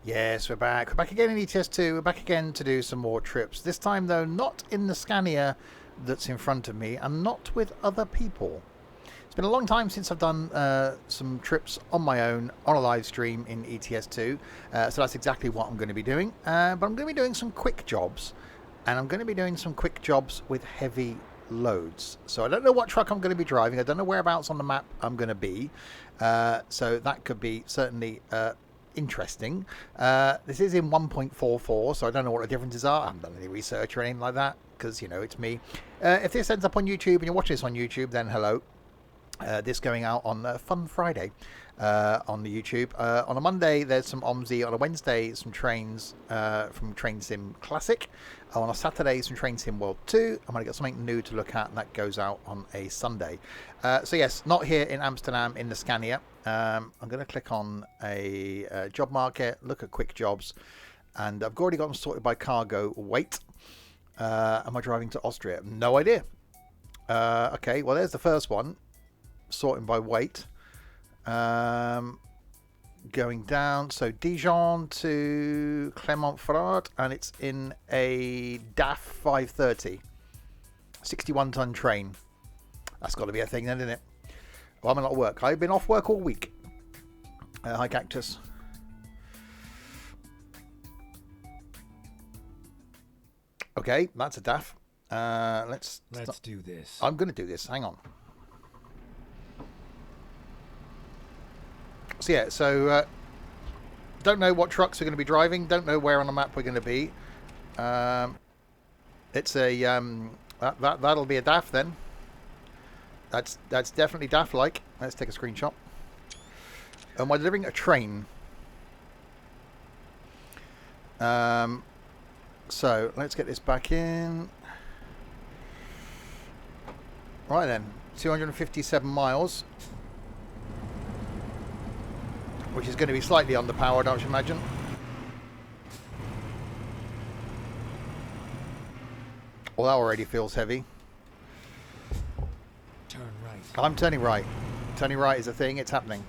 Yes, we're back. We're back again in ETS2. We're back again to do some more trips. This time, though, not in the Scania that's in front of me and not with other people. It's been a long time since I've done some trips on my own on a live stream in ETS2. So that's exactly what I'm going to be doing. But I'm going to be doing some quick jobs. And I'm going to be doing some quick jobs with heavy loads. So I don't know what truck I'm going to be driving. I don't know whereabouts on the map I'm going to be. So that could be certainly interesting. This is in 1.44, so I don't know what the differences are. I haven't done any research or anything like that because, you know, it's me. If this ends up on YouTube and you're watching this on YouTube, then hello. This going out on Fun Friday on the YouTube. On a Monday, there's some OMSI. On a Wednesday, some trains from Train Sim Classic. On a Saturday, some Train Sim World 2. I'm going to get something new to look at, and that goes out on a Sunday. So yes, not here in Amsterdam in the Scania. I'm going to click on a job market, look at quick jobs, and I've already got them sorted by cargo weight. Am I driving to Austria? No idea. Okay, well, there's the first one. Sorting by weight. Going down, so Dijon to Clermont-Ferrand, and it's in a DAF 530 61-ton train. That's got to be a thing then, isn't it? Well, I'm not at work. I've been off work all week. Hi, Cactus. Okay, that's a DAF. Let's do this. I'm going to do this. Hang on. So yeah, don't know what trucks we're going to be driving. Don't know where on the map we're going to be. It's a that'll be a DAF then. That's definitely DAF-like. Let's take a screenshot. Am I delivering a train? So let's get this back in. Right then, 257 miles. Which is going to be slightly underpowered, I should imagine. Well, that already feels heavy. Turn right. I'm turning right. Turning right is a thing. It's happening.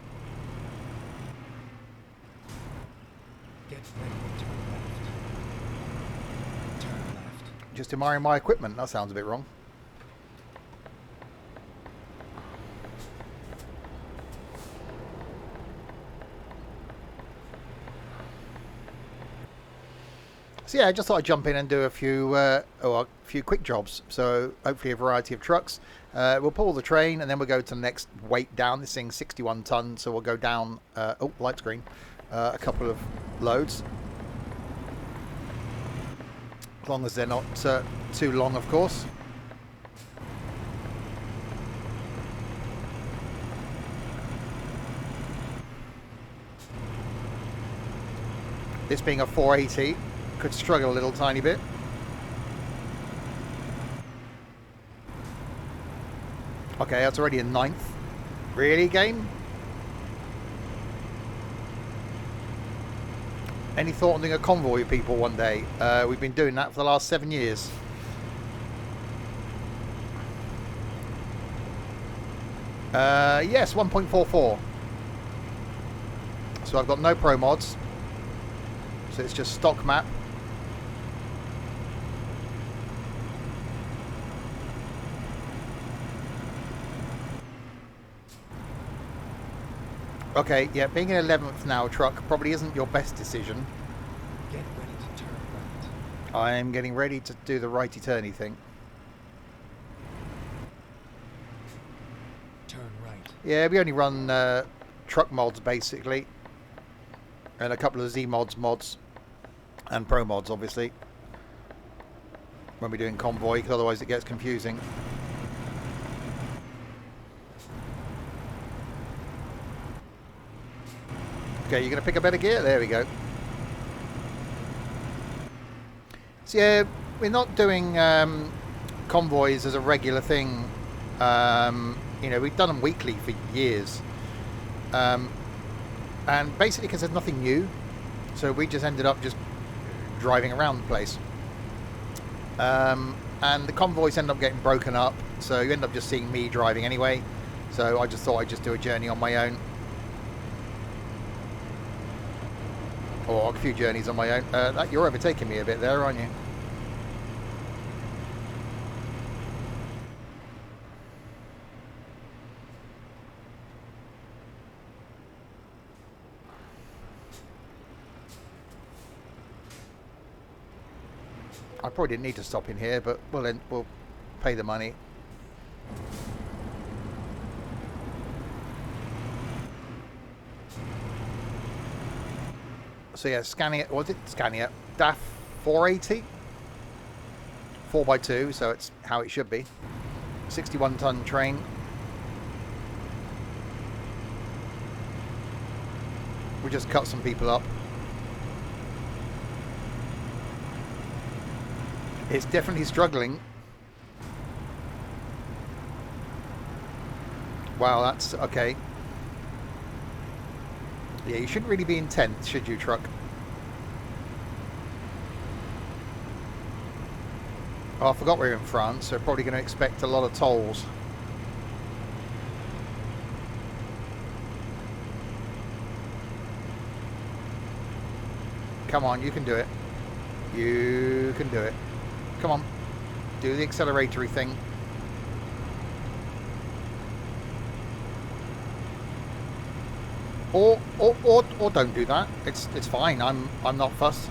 Get ready to turn left. Turn left. Just admiring my equipment. That sounds a bit wrong. So yeah, I just thought I'd jump in and do a few quick jobs. So hopefully a variety of trucks. We'll pull the train and then we'll go to the next weight down. This thing's 61 tons, so we'll go down. Light screen. A couple of loads, as long as they're not too long, of course. This being a 480. Could struggle a little tiny bit. Okay, that's already a 9th. Really, game? Any thought on doing a convoy with people one day? We've been doing that for the last 7 years. Yes, 1.44. So I've got no pro mods. So it's just stock map. Okay, yeah, being an 11th now truck probably isn't your best decision. Get ready to turn right. I am getting ready to do the righty-turny thing. Turn right. Yeah, we only run truck mods basically, and a couple of Z mods, and pro mods obviously. When we're doing convoy, because otherwise it gets confusing. Okay, you're going to pick a better gear? There we go. So yeah, we're not doing convoys as a regular thing. You know, we've done them weekly for years. And basically because there's nothing new. So we just ended up just driving around the place. And the convoys end up getting broken up. So you end up just seeing me driving anyway. So I just thought I'd just do a journey on my own. or a few journeys on my own. You're overtaking me a bit there, aren't you? I probably didn't need to stop in here, but we'll pay the money. So yeah, Scania, was it Scania? DAF 480? 4x2, so it's how it should be. 61-ton train. We just cut some people up. It's definitely struggling. Wow, that's okay. Yeah, you shouldn't really be in 10th, should you, truck? Oh, I forgot we're in France, so probably going to expect a lot of tolls. Come on, you can do it. You can do it. Come on, do the acceleratory thing. Or don't do that. It's fine. I'm not fussed.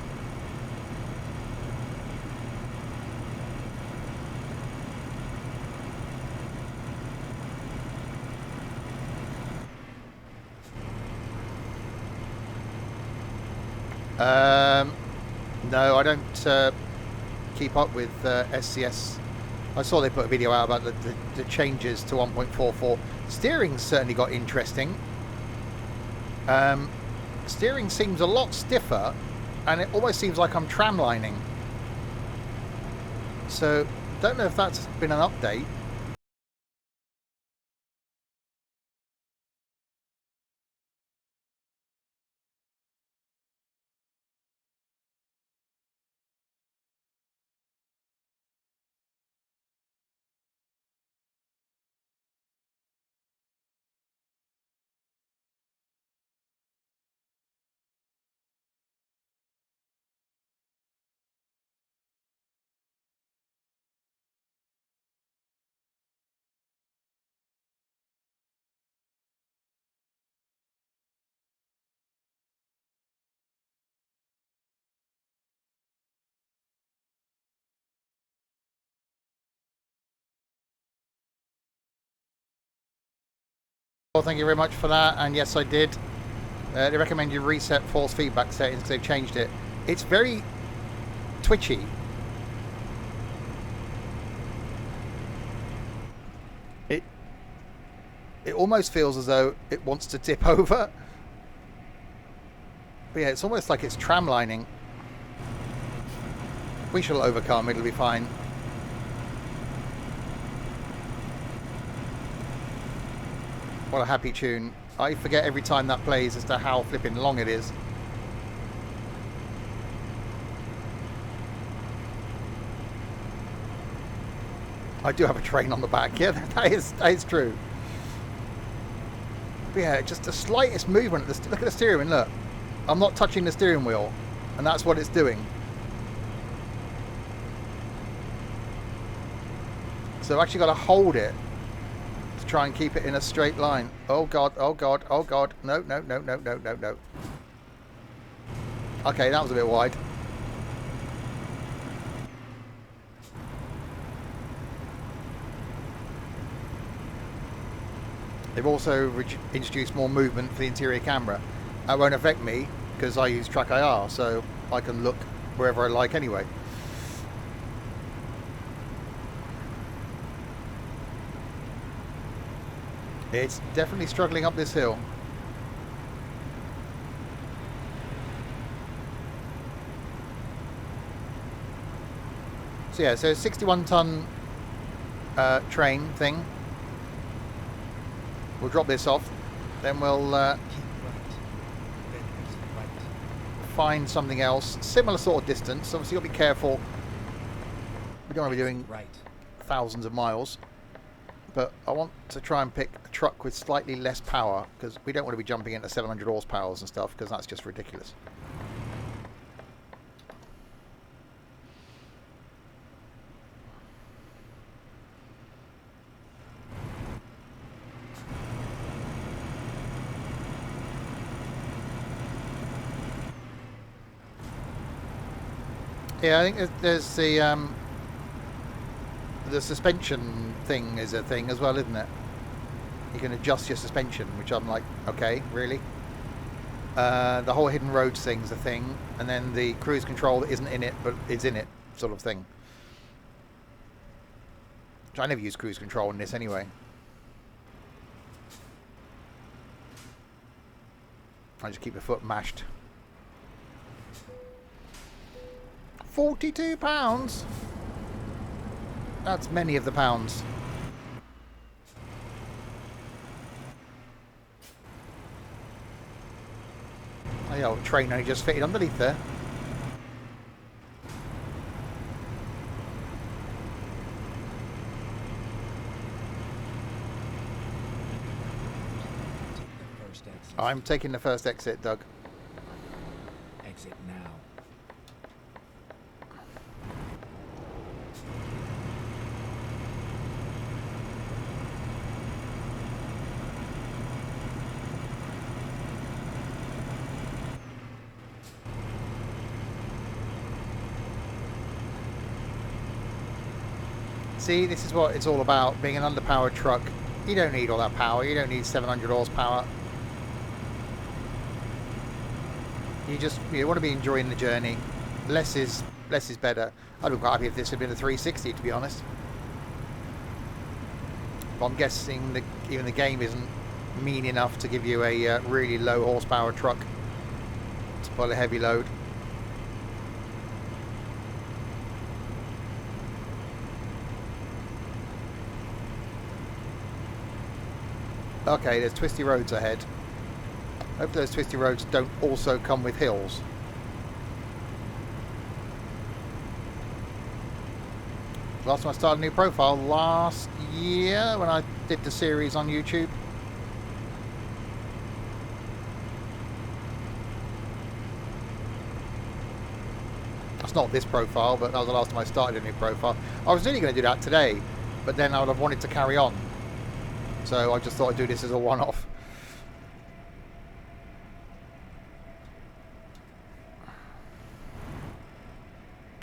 No, I don't keep up with SCS. I saw they put a video out about the changes to 1.44. Steering's certainly got interesting. Steering seems a lot stiffer, and it almost seems like I'm tramlining. So, don't know if that's been an update. Well, thank you very much for that, and yes, I did. They recommend you reset force feedback settings because they've changed it. It's very twitchy. It almost feels as though it wants to tip over. But yeah, it's almost like it's tramlining. We shall overcome, it'll be fine. What a happy tune. I forget every time that plays as to how flipping long it is. I do have a train on the back. Yeah, that is true. But yeah, just the slightest movement. Look at the steering wheel, look. I'm not touching the steering wheel, and that's what it's doing. So I've actually got to hold it to try and keep it in a straight line. Oh god, oh god, oh god. No, no, no, no, no, no, no. Okay, that was a bit wide. They've also introduced more movement for the interior camera. That won't affect me because I use Track IR, so I can look wherever I like anyway. It's definitely struggling up this hill. So yeah, so 61-ton train thing. We'll drop this off, then we'll find something else, similar sort of distance. Obviously, you've got to be careful. We don't want to be doing thousands of miles, but I want to try and pick a truck with slightly less power because we don't want to be jumping into 700 horsepower and stuff because that's just ridiculous. Yeah, I think there's the suspension thing is a thing as well, isn't it? You can adjust your suspension, which I'm like, okay, really? The whole hidden roads thing's a thing, and then the cruise control that isn't in it, but is in it, sort of thing. Which I never use cruise control in this anyway. I just keep the foot mashed. £42? That's many of the pounds. Oh, the old train only just fitted underneath there. Take the first exit. I'm taking the first exit, Doug. Exit now. See, this is what it's all about, being an underpowered truck. You don't need all that power, you don't need 700 horsepower. You want to be enjoying the journey. Less is better. I'd be quite happy if this had been a 360, to be honest. But I'm guessing even the game isn't mean enough to give you a really low horsepower truck to pull a heavy load. Okay, there's twisty roads ahead. Hope those twisty roads don't also come with hills. Last time I started a new profile last year when I did the series on YouTube. That's not this profile, but that was the last time I started a new profile. I was really going to do that today, but then I would have wanted to carry on. So I just thought I'd do this as a one-off.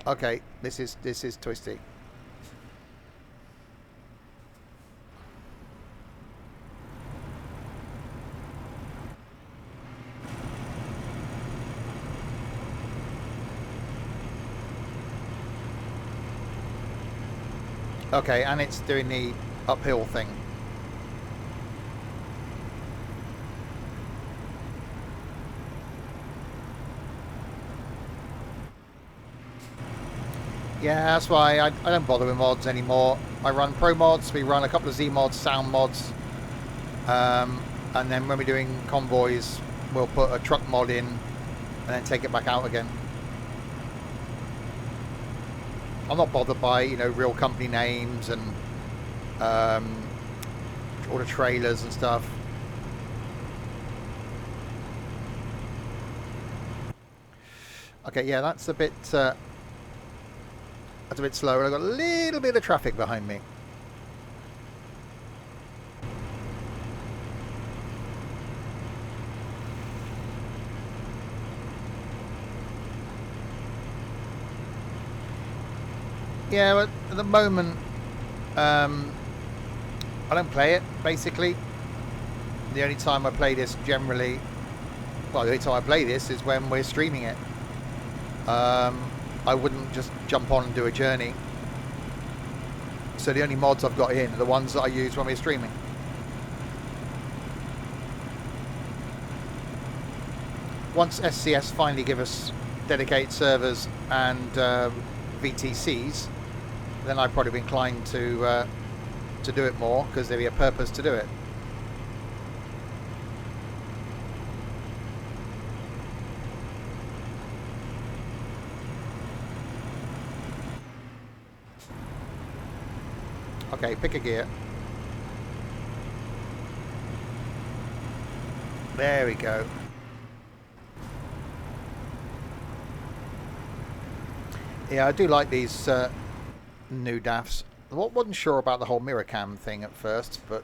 Okay, this is twisty. Okay, and it's doing the uphill thing. Yeah, that's why I don't bother with mods anymore. I run pro mods, we run a couple of Z mods, sound mods, and then when we're doing convoys, we'll put a truck mod in and then take it back out again. I'm not bothered by, you know, real company names and all the trailers and stuff. Okay, yeah, that's a bit slower. I've got a little bit of traffic behind me. Yeah, but at the moment, I don't play it, basically. The only time I play this generally, well, the only time I play this is when we're streaming it. I wouldn't just jump on and do a journey. So the only mods I've got in are the ones that I use when we're streaming. Once SCS finally give us dedicated servers and VTCs, then I'd probably be inclined to do it more, because there'd be a purpose to do it. Okay, pick a gear. There we go. Yeah, I do like these new DAFs. I wasn't sure about the whole mirror cam thing at first, but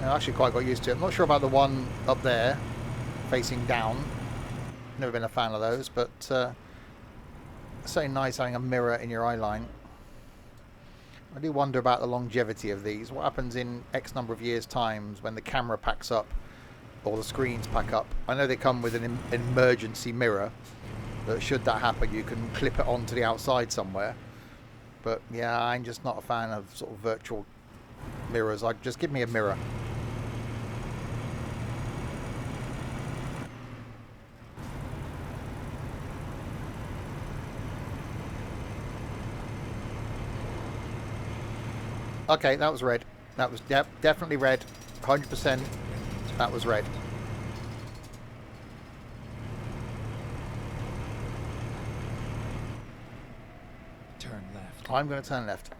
I actually quite got used to it. I'm not sure about the one up there, facing down. Never been a fan of those, but it's so nice having a mirror in your eye line. I do wonder about the longevity of these. What happens in X number of years' times when the camera packs up or the screens pack up? I know they come with an emergency mirror, but should that happen, you can clip it onto the outside somewhere. But yeah, I'm just not a fan of sort of virtual mirrors. Like, just give me a mirror. Okay, that was red. That was definitely red. 100%. That was red. Turn left. I'm going to turn left.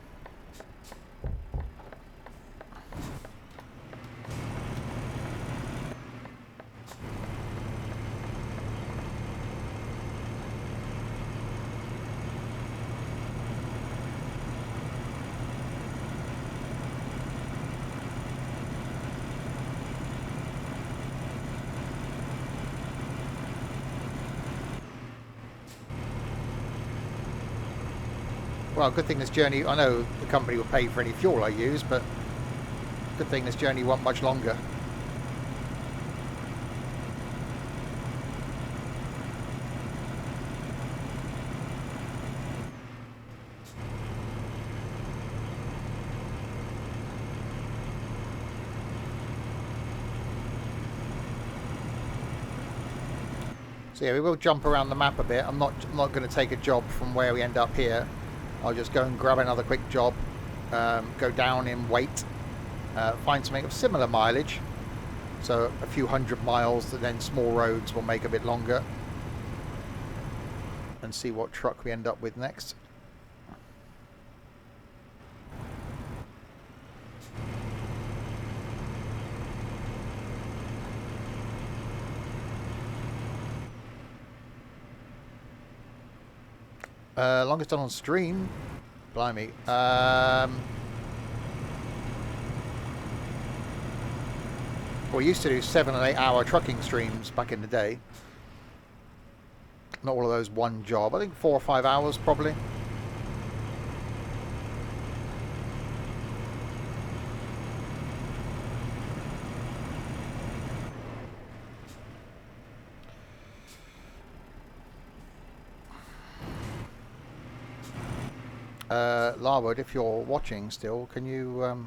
Well, good thing this journey, I know the company will pay for any fuel I use, but good thing this journey won't much longer. So yeah, we will jump around the map a bit. I'm not going to take a job from where we end up here. I'll just go and grab another quick job, go down in weight, find something of similar mileage, so a few 100 miles, that then small roads will make a bit longer, and see what truck we end up with next. Longest done on stream, blimey. We used to do 7 and 8 hour trucking streams back in the day. Not all of those one job. I think 4 or 5 hours probably. Larwood, if you're watching still, can you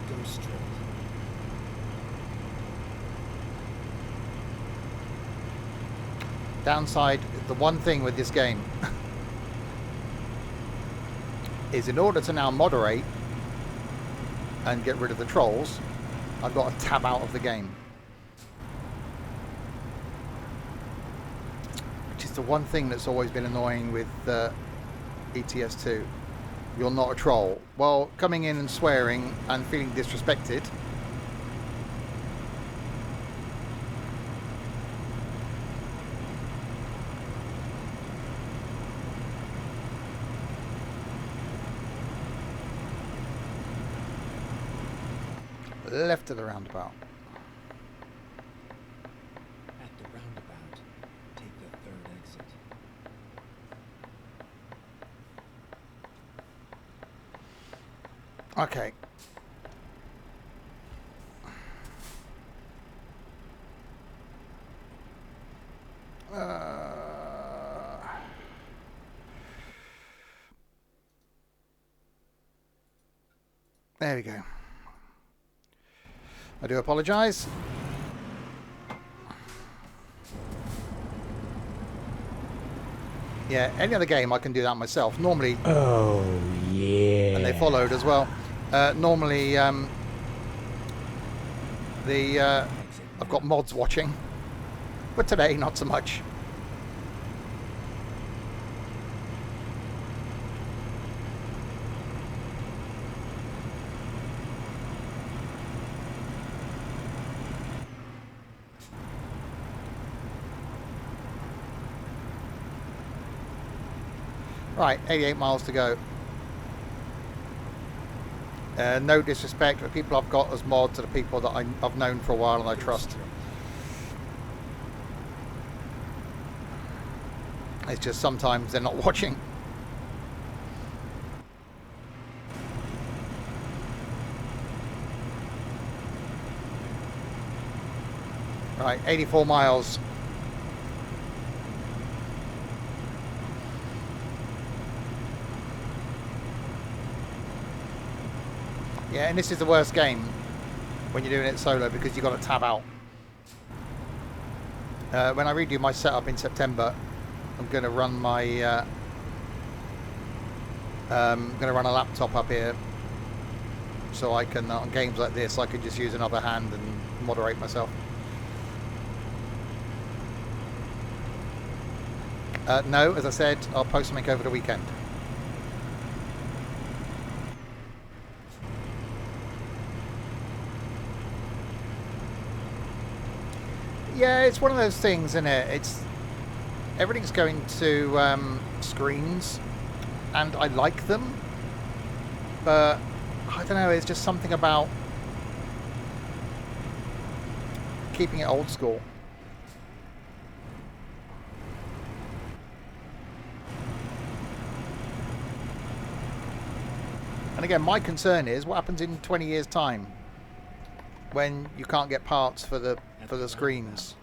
Go straight. downside, the one thing with this game is, in order to now moderate and get rid of the trolls, I've got to tab out of the game, which is the one thing that's always been annoying with ETS2. You're not a troll. Well, coming in and swearing and feeling disrespected, left of the roundabout. At the roundabout, take the third exit. Okay. There we go. I do apologise. Yeah, any other game I can do that myself. Normally... Oh, yeah. And they followed as well. Normally, I've got mods watching, but today not so much. Right, 88 miles to go. No disrespect, but people I've got as mods are the people that I've known for a while and I trust. It's just sometimes they're not watching. Right, 84 miles. Yeah, and this is the worst game when you're doing it solo because you've got to tab out. When I redo my setup in September, I'm going to run my going to run a laptop up here, so I can on games like this I can just use another hand and moderate myself. No, as I said, I'll post something over the weekend. Yeah, it's one of those things, isn't it? It's everything's going to screens, and I like them, but I don't know. It's just something about keeping it old school. And again, my concern is what happens in 20 years' time when you can't get parts for the screens,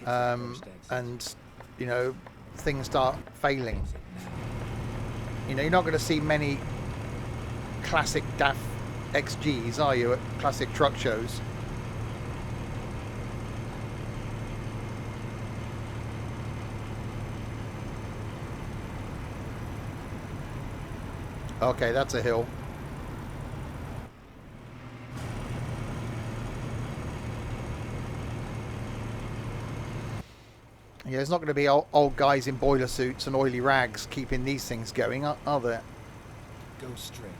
and you know things start failing. You know, you're not going to see many classic DAF XGs, are you, at classic truck shows? Okay, that's a hill. Yeah, there's not going to be old guys in boiler suits and oily rags keeping these things going, are there? Go straight.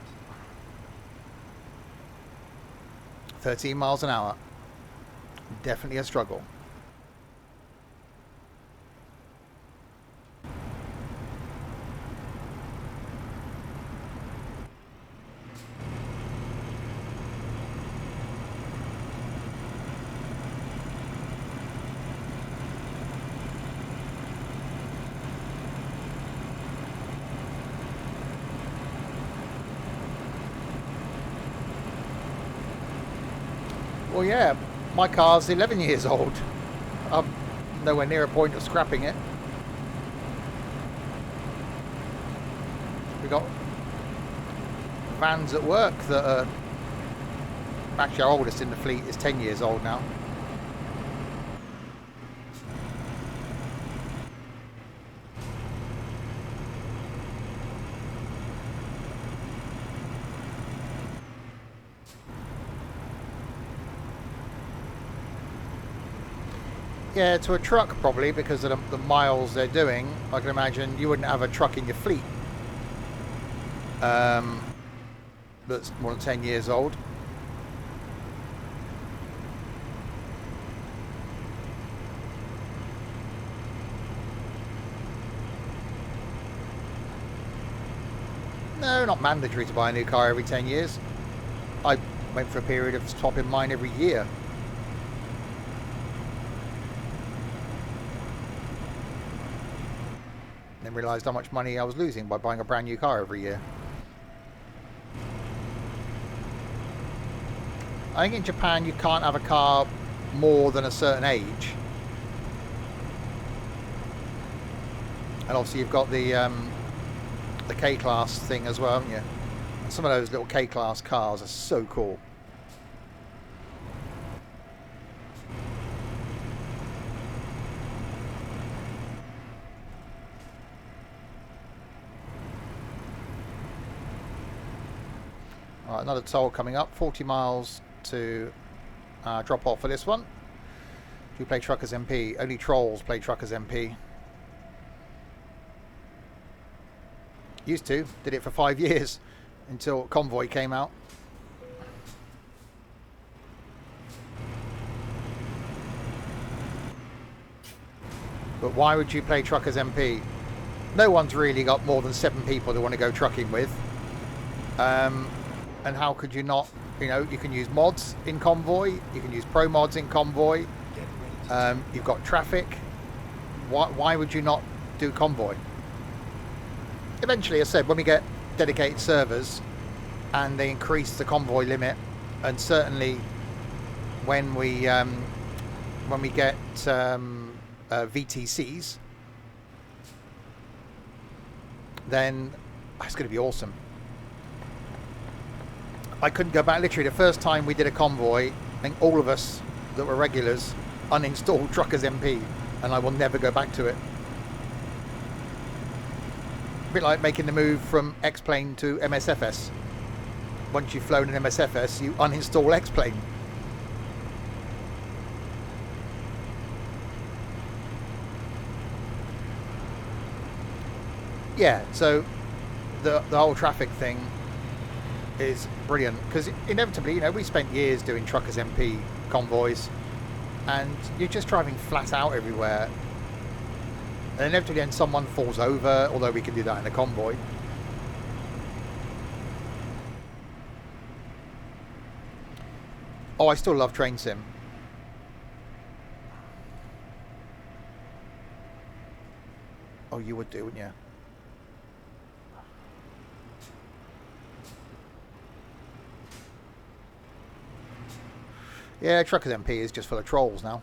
13 miles an hour. Definitely a struggle. Well, yeah, my car's 11 years old. I'm nowhere near a point of scrapping it. We got vans at work that are... Actually, our oldest in the fleet is 10 years old now. Yeah, to a truck probably, because of the miles they're doing. I can imagine you wouldn't have a truck in your fleet that's more than 10 years old. No, not mandatory to buy a new car every 10 years. I went for a period of swapping mine every year. Then realised how much money I was losing by buying a brand new car every year. I think in Japan you can't have a car more than a certain age. And obviously you've got the K-Class thing as well, haven't you? And some of those little K-Class cars are so cool. Alright, another toll coming up, 40 miles to drop off for this one. Do we play Truckers MP? Only trolls play Truckers MP. Used to, did it for 5 years until Convoy came out. But why would you play Truckers MP? No one's really got more than 7 people they want to go trucking with. And how could you not? You know, you can use mods in Convoy. You can use pro mods in Convoy. You've got traffic. Why would you not do Convoy? Eventually, as I said, when we get dedicated servers and they increase the Convoy limit, and certainly when we get VTCs, then it's going to be awesome. I couldn't go back. Literally, the first time we did a Convoy, I think all of us that were regulars uninstalled Truckers MP, and I will never go back to it. A bit like making the move from X-Plane to MSFS. Once you've flown an MSFS, you uninstall X-Plane. Yeah, so the whole traffic thing is brilliant, because inevitably, you know, we spent years doing Truckers MP convoys, and you're just driving flat out everywhere, and inevitably then someone falls over, although we can do that in a convoy. Oh, I still love Train Sim. Oh, you would do, wouldn't you? Yeah, Truckers MP is just full of trolls now.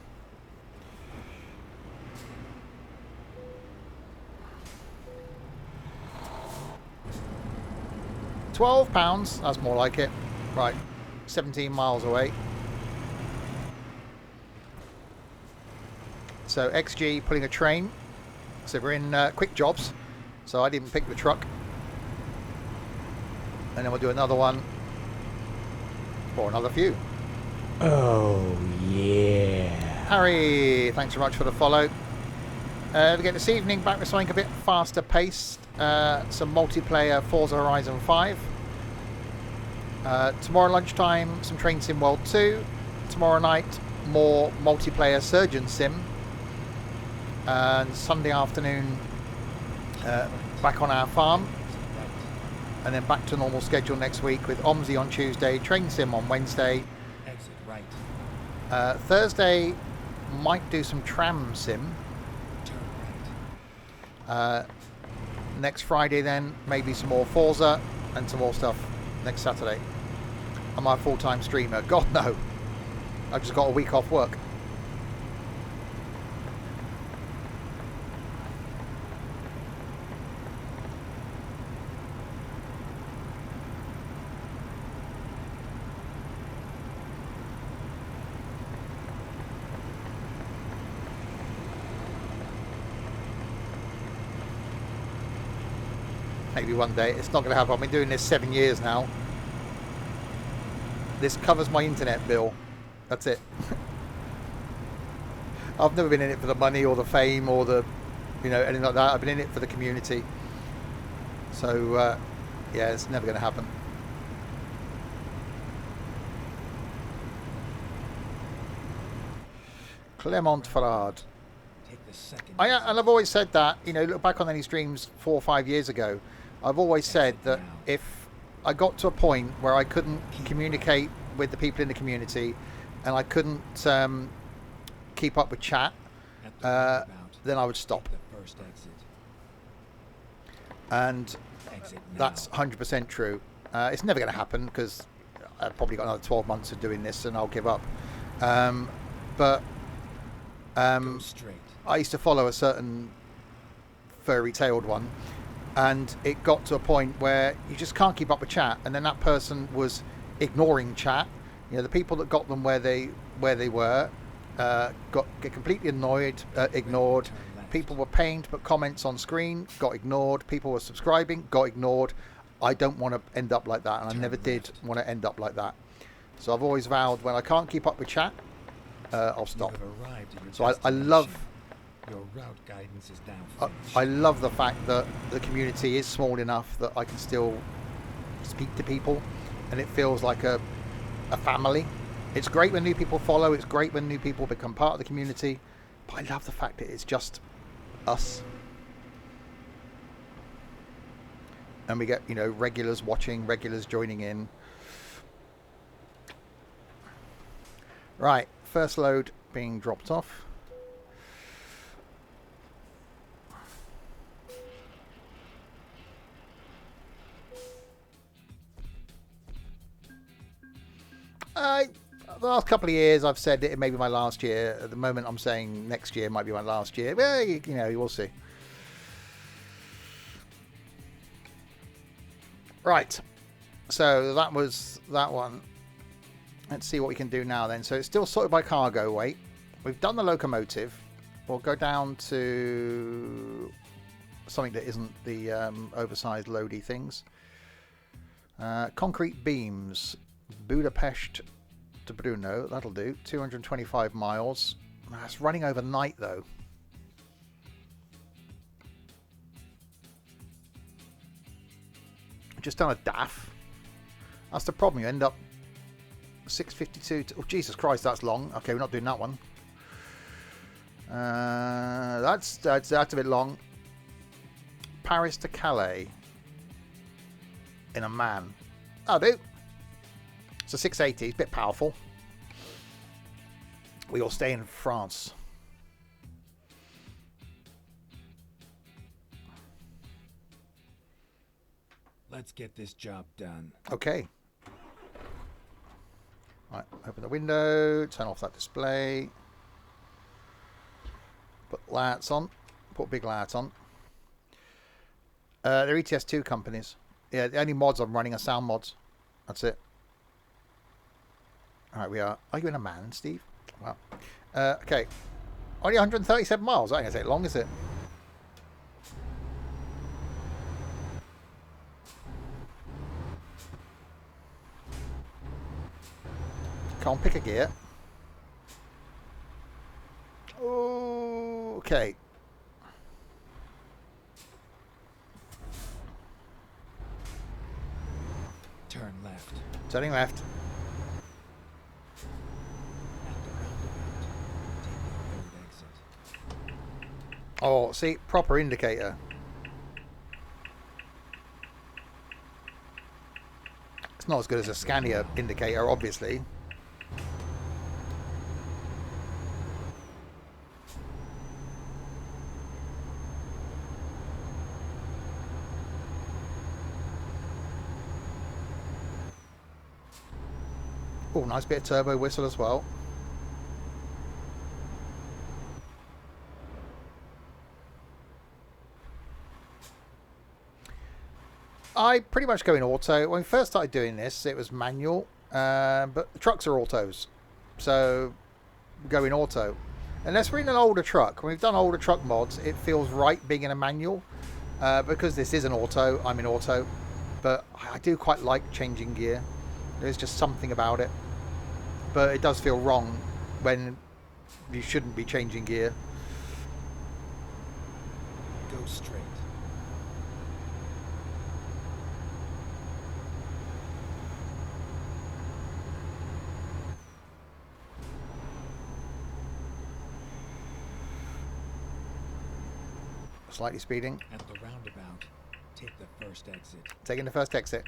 £12, that's more like it. Right, 17 miles away. So XG pulling a train. So we're in quick jobs. So I didn't pick the truck. And then we'll do another one. Or another few. Oh, yeah. Harry, thanks very much for the follow. Again, this evening, back with something a bit faster paced. Some multiplayer Forza Horizon 5. Tomorrow lunchtime, some Train Sim World 2. Tomorrow night, more multiplayer Surgeon Sim. And Sunday afternoon, back on our farm. And then back to normal schedule next week with OMSI on Tuesday, Train Sim on Wednesday. Thursday, might do some Tram Sim. Next Friday then, maybe some more Forza and some more stuff next Saturday. Am I a full-time streamer? God, no. I've just got a week off work. Maybe one day. It's not going to happen. I've been doing this 7 years now. This covers my internet bill. That's it. I've never been in it for the money or the fame or the, you know, anything like that. I've been in it for the community. So, yeah, it's never going to happen. Clement Farad. And I've always said that, you know, look back on any streams 4 or 5 years ago. I've always said that if I got to a point where I couldn't communicate with the people in the community and I couldn't keep up with chat, then I would stop. And that's 100% true. It's never going to happen because I've probably got another 12 months of doing this and I'll give up. But I used to follow a certain furry-tailed one, and it got to a point where you just can't keep up with chat, and then that person was ignoring chat. You know, the people that got them where they were get completely annoyed, ignored. People were paying to put comments on screen, got ignored. People were subscribing, got ignored. I don't want to end up like that, and I never did want to end up like that. So I've always vowed when I can't keep up with chat, I'll stop. So I love. Your route guidance is now I love the fact that the community is small enough that I can still speak to people, and it feels like a family. It's great when new people follow. It's great when new people become part of the community. But I love the fact that it's just us. And we get, you know, regulars watching, regulars joining in. Right, first load being dropped off. The last couple of years I've said it may be my last year. At the moment I'm saying next year might be my last year. Well, you know, we'll see. Right, so that was that one. Let's see what we can do now then. So it's still sorted by cargo weight. We've done the locomotive. We'll go down to something that isn't the oversized loady things. Concrete beams. Budapest to Brno. That'll do. 225 miles. That's running overnight though. Just done a DAF. That's the problem. You end up 652. Oh, Jesus Christ, that's long. Okay, we're not doing that one. That's a bit long. Paris to Calais in a man. That'll do. It's a 680. It's a bit powerful. We all stay in France. Let's get this job done. Okay. Right, open the window, turn off that display. Put lights on. Put big lights on. They're ETS2 companies. Yeah, the only mods I'm running are sound mods. That's it. Alright, we are. Are you in a man, Steve? Wow. Okay. Only 137 miles. That ain't gonna take long, is it? Can't pick a gear. Okay. Turn left. Turning left. At the roundabout, take the third exit. Oh, see, proper indicator. It's not as good as a Scania indicator, obviously. Oh, nice bit of turbo whistle as well. I pretty much go in auto. When we first started doing this, it was manual, but the trucks are autos, so go in auto. Unless we're in an older truck. When we've done older truck mods, it feels right being in a manual. Because this is an auto, I'm in auto, but I do quite like changing gear. There's just something about it. But it does feel wrong when you shouldn't be changing gear. Go straight. Slightly speeding. At the roundabout, take the first exit. Taking the first exit.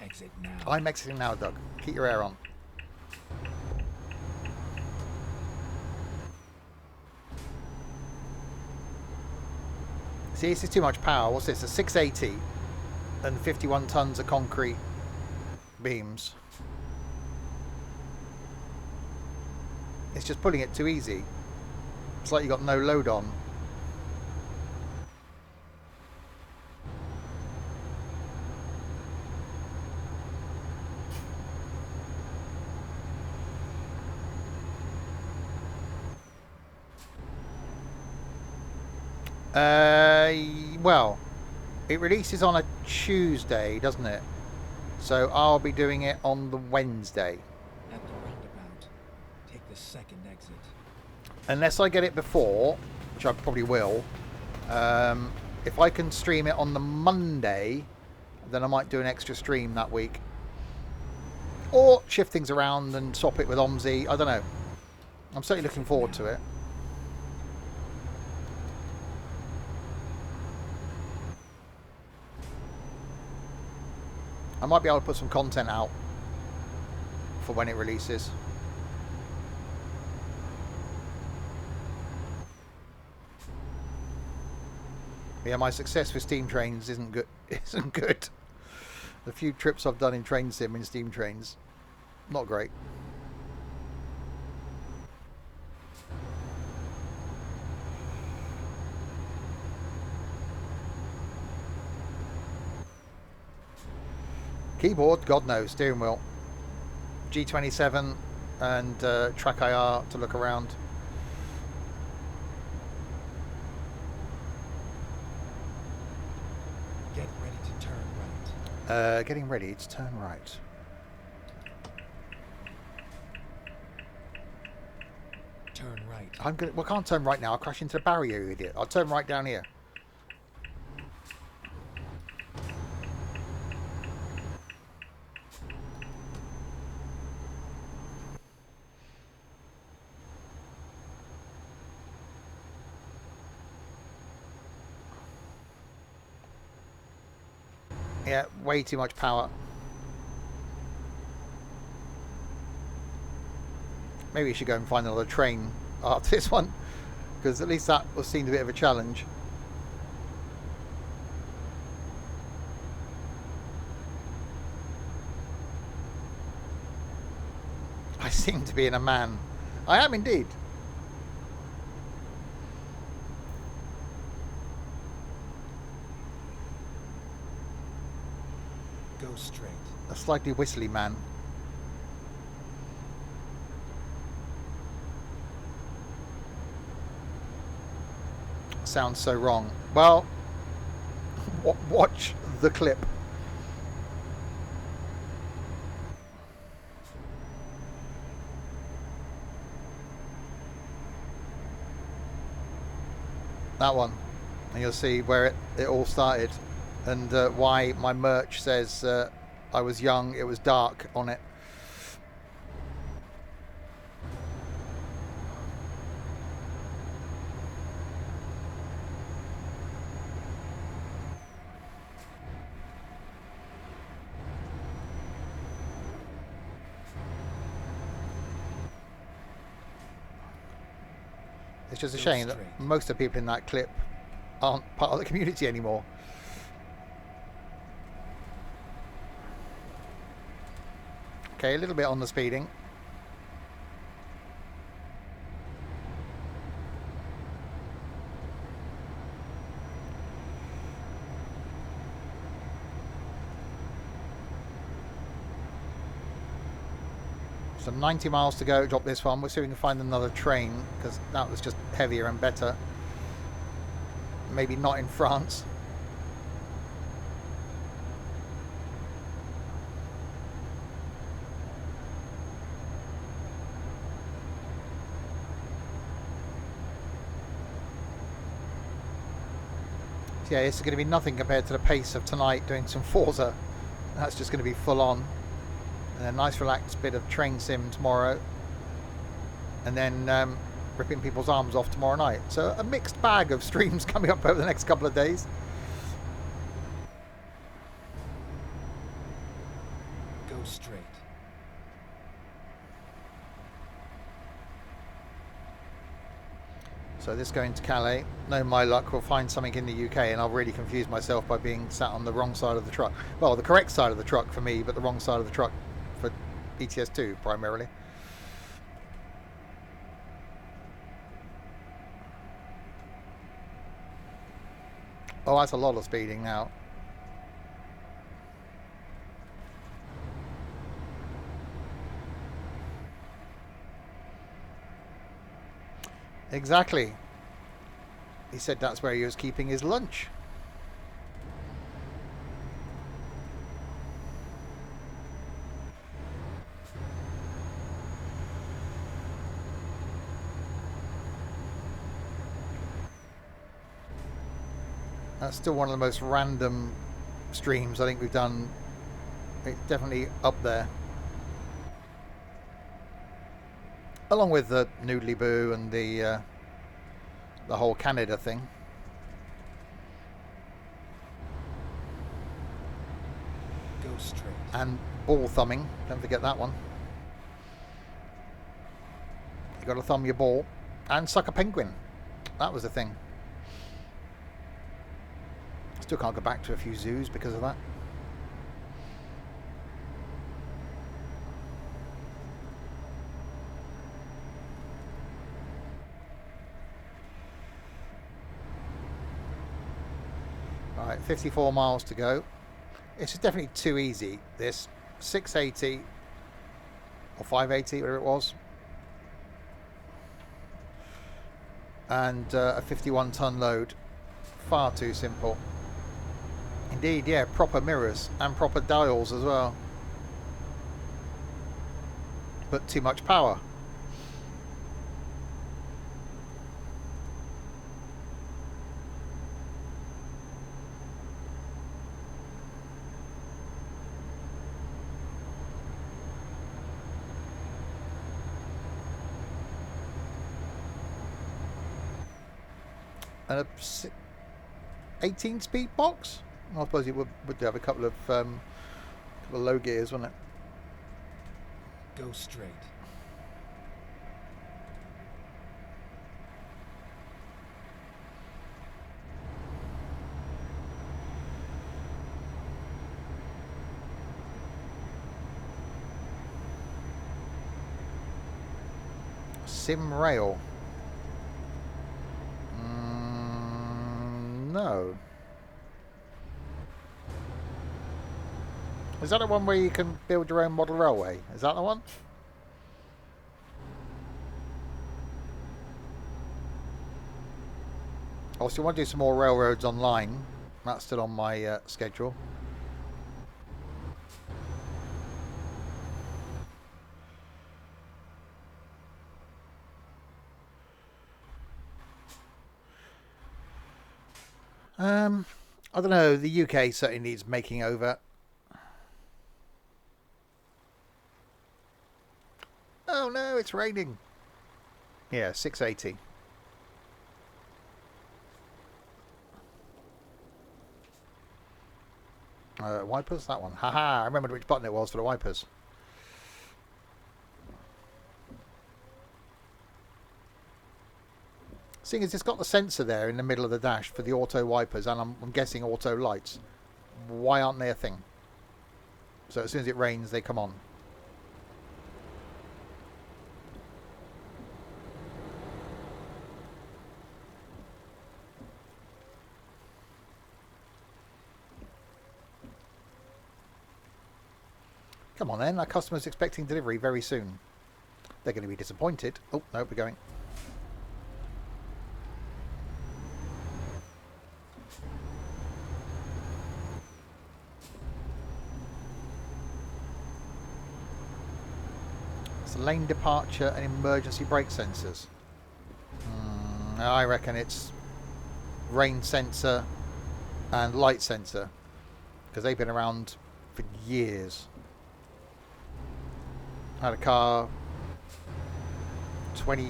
Exit now. I'm exiting now, Doug. Keep your air on. See, this is too much power. What's this? A 680 and 51 tons of concrete beams. It's just pulling it too easy. It's like you got no load on. Well, it releases on a Tuesday, doesn't it? So I'll be doing it on the Wednesday. At the roundabout, take the second exit. Unless I get it before, which I probably will. If I can stream it on the Monday, then I might do an extra stream that week. Or shift things around and swap it with OMSI. I don't know. I'm certainly looking forward to it. I might be able to put some content out for when it releases. Yeah, my success with steam trains isn't good. Isn't good. The few trips I've done in train sim in steam trains, not great. Keyboard, God knows. Steering wheel, G27 and track IR to look around. Get ready to turn right. Getting ready to turn right. Turn right. I'm gonna. Well, I can't turn right now. I'll crash into the barrier, you idiot. I'll turn right down here. Yeah, way too much power. Maybe we should go and find another train after this one, because at least that was seemed a bit of a challenge. I seem to be in a man. I am indeed. Go straight. A slightly whistly man. Sounds so wrong. Well, watch the clip. That one, and you'll see where it all started, and why my merch says I was young, it was dark on it. It's just a shame that most of the people in that clip aren't part of the community anymore. Okay, a little bit on the speeding. So 90 miles to go, drop this one. We'll see if we can find another train, because that was just heavier and better. Maybe not in France. So yeah, it's going to be nothing compared to the pace of tonight doing some Forza. That's just going to be full on. And a nice relaxed bit of train sim tomorrow, and then ripping people's arms off tomorrow night. So a mixed bag of streams coming up over the next couple of days. Go straight. So this going to Calais, no my luck, we'll find something in the UK, and I'll really confuse myself by being sat on the wrong side of the truck. Well, the correct side of the truck for me, but the wrong side of the truck for ETS2 primarily. Oh, that's a lot of speeding now. Exactly. He said that's where he was keeping his lunch. That's still one of the most random streams I think we've done. It's definitely up there. Along with the Noodly Boo and the whole Canada thing. Go Go straight. And ball thumbing. Don't forget that one. You got to thumb your ball. And suck a penguin. That was the thing. Still can't go back to a few zoos because of that. Right, 54 miles to go. This is definitely too easy. This 680 or 580, whatever it was, and a 51-ton load. Far too simple. Indeed, yeah, proper mirrors and proper dials as well. But too much power. And a 18-speed box? I suppose it would have a couple of low gears, wouldn't it? Go straight. Sim rail. No. Is that the one where you can build your own model railway? Is that the one? Also, I want to do some more railroads online. That's still on my schedule. I don't know. The UK certainly needs making over. Oh no, it's raining. Yeah, 680. Wipers, that one. Haha, I remembered which button it was for the wipers. Seeing as it's got the sensor there in the middle of the dash for the auto wipers, and I'm guessing auto lights, why aren't they a thing? So as soon as it rains, they come on. Come on then, our customer's expecting delivery very soon. They're going to be disappointed. Oh, no, we're going. It's lane departure and emergency brake sensors. I reckon it's rain sensor and light sensor, because they've been around for years. I had a car 20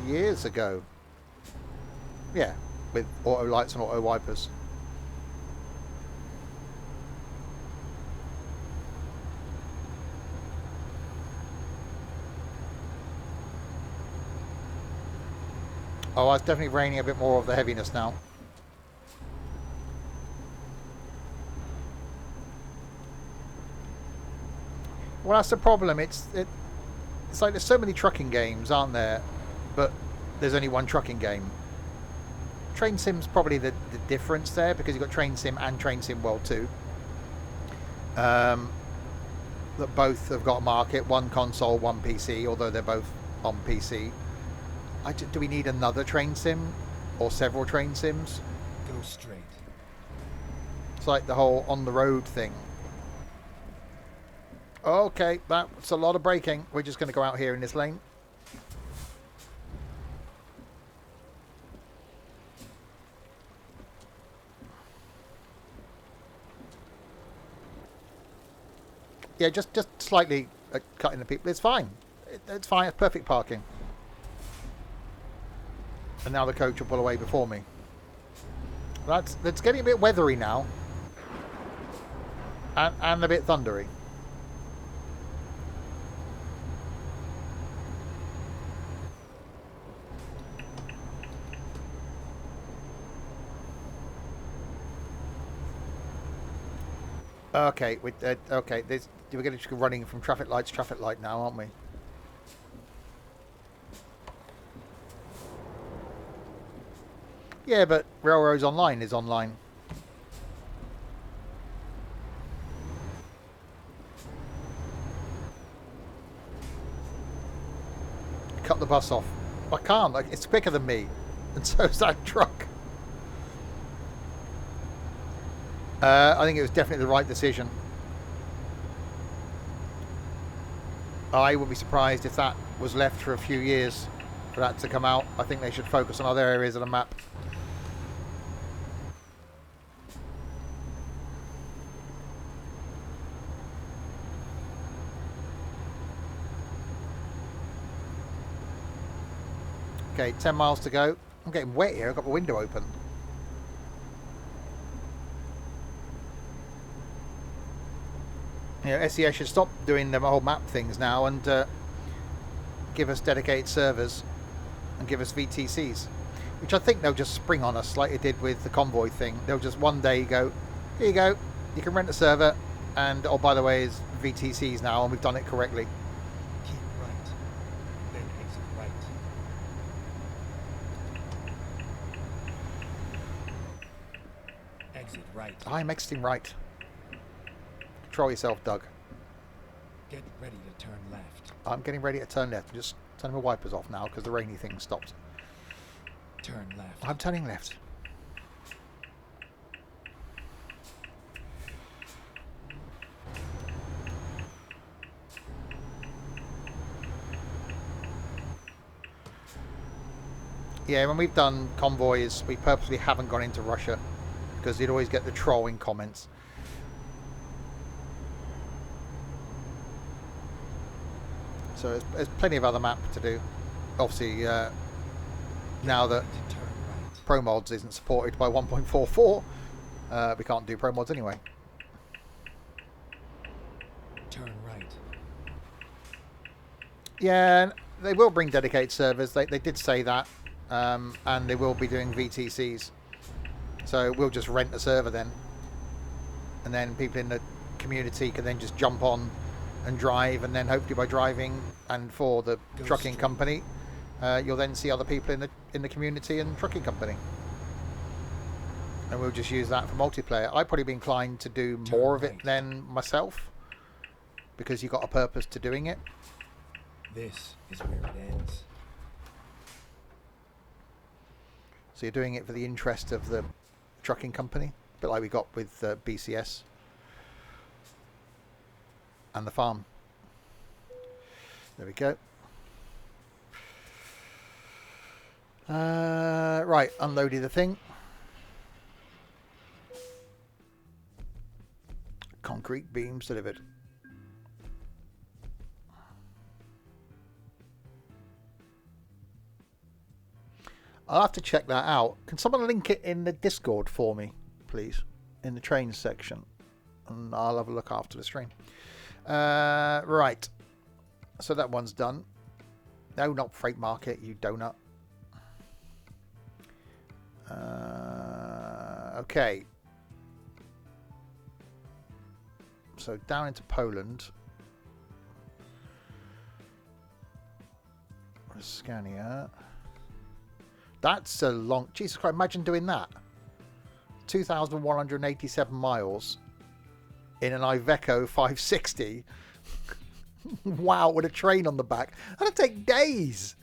years ago. Yeah, with auto lights and auto wipers. Oh, it's definitely raining a bit more of the heaviness now. Well, that's the problem. It's like there's so many trucking games, aren't there? But there's only one trucking game. Train Sim's probably the difference there, because you've got Train Sim and Train Sim World 2. That both have got a market, one console, one PC, although they're both on PC. Do we need another Train Sim or several Train Sims? Go straight. It's like the whole on the road thing. Okay, that's a lot of braking. We're just going to go out here in this lane. Yeah, just slightly cutting the people. It's fine. It's fine. It's perfect parking. And now the coach will pull away before me. That's getting a bit weathery now. And a bit thundery. Okay, okay. We're going to be running from traffic light to traffic light now, aren't we? Yeah, but Railroads Online is online. Cut the bus off. I can't. Like, it's quicker than me, and so is that truck. I think it was definitely the right decision. I would be surprised if that was left for a few years for that to come out. I think they should focus on other areas of the map. Okay, 10 miles to go. I'm getting wet here. I've got my window open. You know, SES should stop doing them whole map things now and give us dedicated servers and give us VTCs, which I think they'll just spring on us like they did with the convoy thing. They'll just one day go, here you go, you can rent a server, and oh, by the way, it's VTCs now, and we've done it correctly. Keep right. Then exit right. Exit right. I'm exiting right. Control yourself, Doug. Get ready to turn left. I'm getting ready to turn left. I'm just turning my wipers off now because the rainy thing stopped. Turn left. I'm turning left. Yeah, when we've done convoys, we purposely haven't gone into Russia because you'd always get the trolling comments. So there's plenty of other map to do. Obviously, now that To turn right. Pro Mods isn't supported by 1.44, we can't do Pro Mods anyway. Turn right. Yeah, they will bring dedicated servers. They did say that, and they will be doing VTCs. So we'll just rent a server then, and then people in the community can then just jump on and drive, and then hopefully by driving and for the trucking company, you'll then see other people in the community and trucking company, and we'll just use that for multiplayer. I'd probably be inclined to do more of it than myself because you've got a purpose to doing it. This is where it ends. So you're doing it for the interest of the trucking company, a bit like we got with BCS and the farm. There we go. Right, unloaded the thing. Concrete beams delivered. I'll have to check that out. Can someone link it in the Discord for me, please? In the trains section. And I'll have a look after the stream. Right. So that one's done. No, not freight market, you donut. Okay. So down into Poland. Scania. That's a long... Jesus Christ, imagine doing that. 2,187 miles in an Iveco 560. Wow, with a train on the back. That'd take days.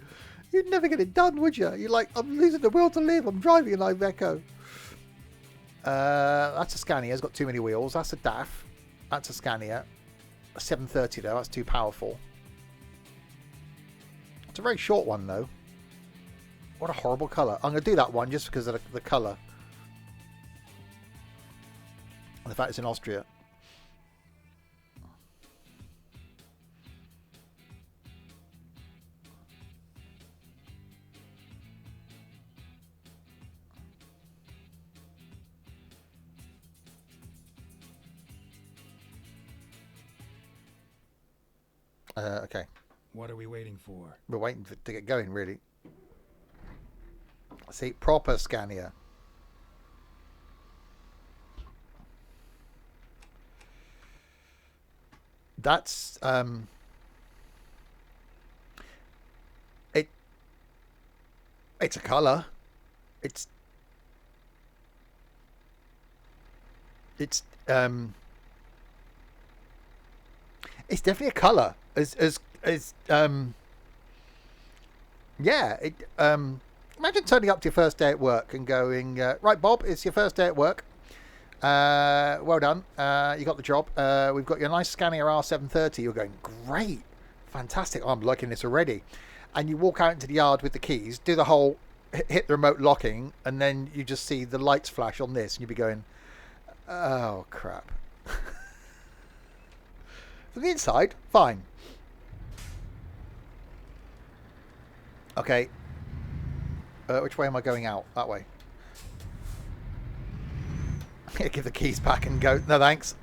You'd never get it done, would you? You're like, I'm losing the will to live. I'm driving an Iveco. That's a Scania. It's got too many wheels. That's a DAF. That's a Scania. A 730 though. That's too powerful. It's a very short one though. What a horrible colour. I'm going to do that one just because of the colour. And the fact it's in Austria. Okay. What are we waiting for? We're waiting to get going, really. See, proper Scania. That's it. It's a colour. It's it's um it's definitely a colour. As yeah. Imagine turning up to your first day at work and going, right, Bob, it's your first day at work. Well done. You got the job. We've got your nice Scania R730. You're going, great, fantastic. I'm liking this already. And you walk out into the yard with the keys, do the whole hit the remote locking, and then you just see the lights flash on this, and you'd be going, oh crap. From the inside, fine. Okay. Which way am I going out? That way. Give the keys back and go, no thanks.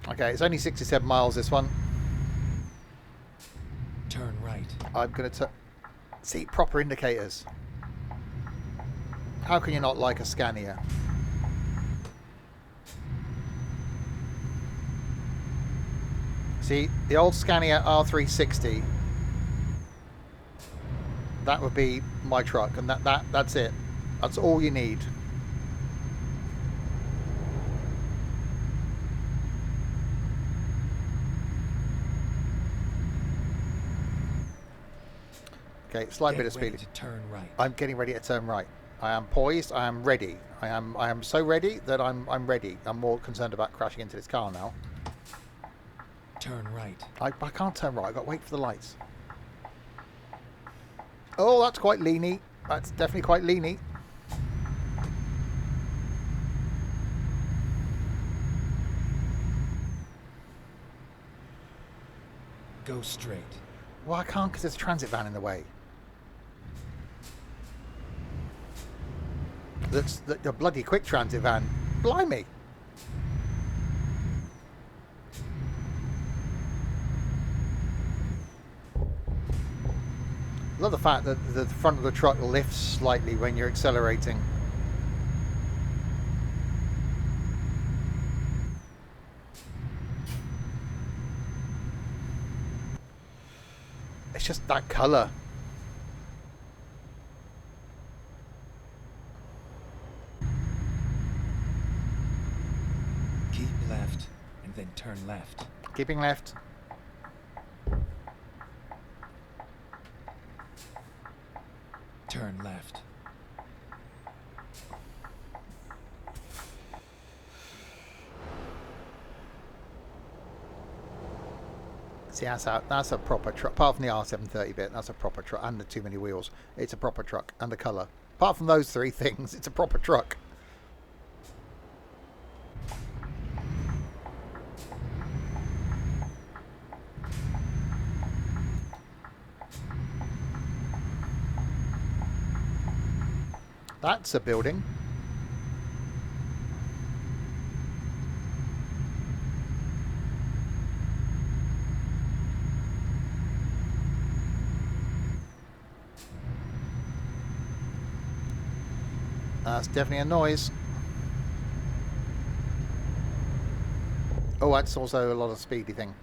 Okay, it's only 67 miles, this one. Turn right. I'm going to see proper indicators. How can you not like a Scania? See, the old Scania R360, that would be my truck, and that's it. That's all you need. Okay, slight bit of speed. To turn right. I'm getting ready to turn right. I am poised. I am ready. I am so ready that I'm ready. I'm more concerned about crashing into this car now. Turn right. I can't turn right. I've got to wait for the lights. Oh, that's quite leany. That's definitely quite leany. Go straight. Well, I can't because there's a transit van in the way. That's a bloody quick transit van. Blimey. I love the fact that the front of the truck lifts slightly when you're accelerating. It's just that colour. Keep left and then turn left. Keeping left. Turn left. See, that's a proper truck. Apart from the R730 bit, that's a proper truck. And the too many wheels. It's a proper truck. And the colour. Apart from those three things, it's a proper truck. That's a building. That's definitely a noise. Oh, that's also a lot of speedy thing.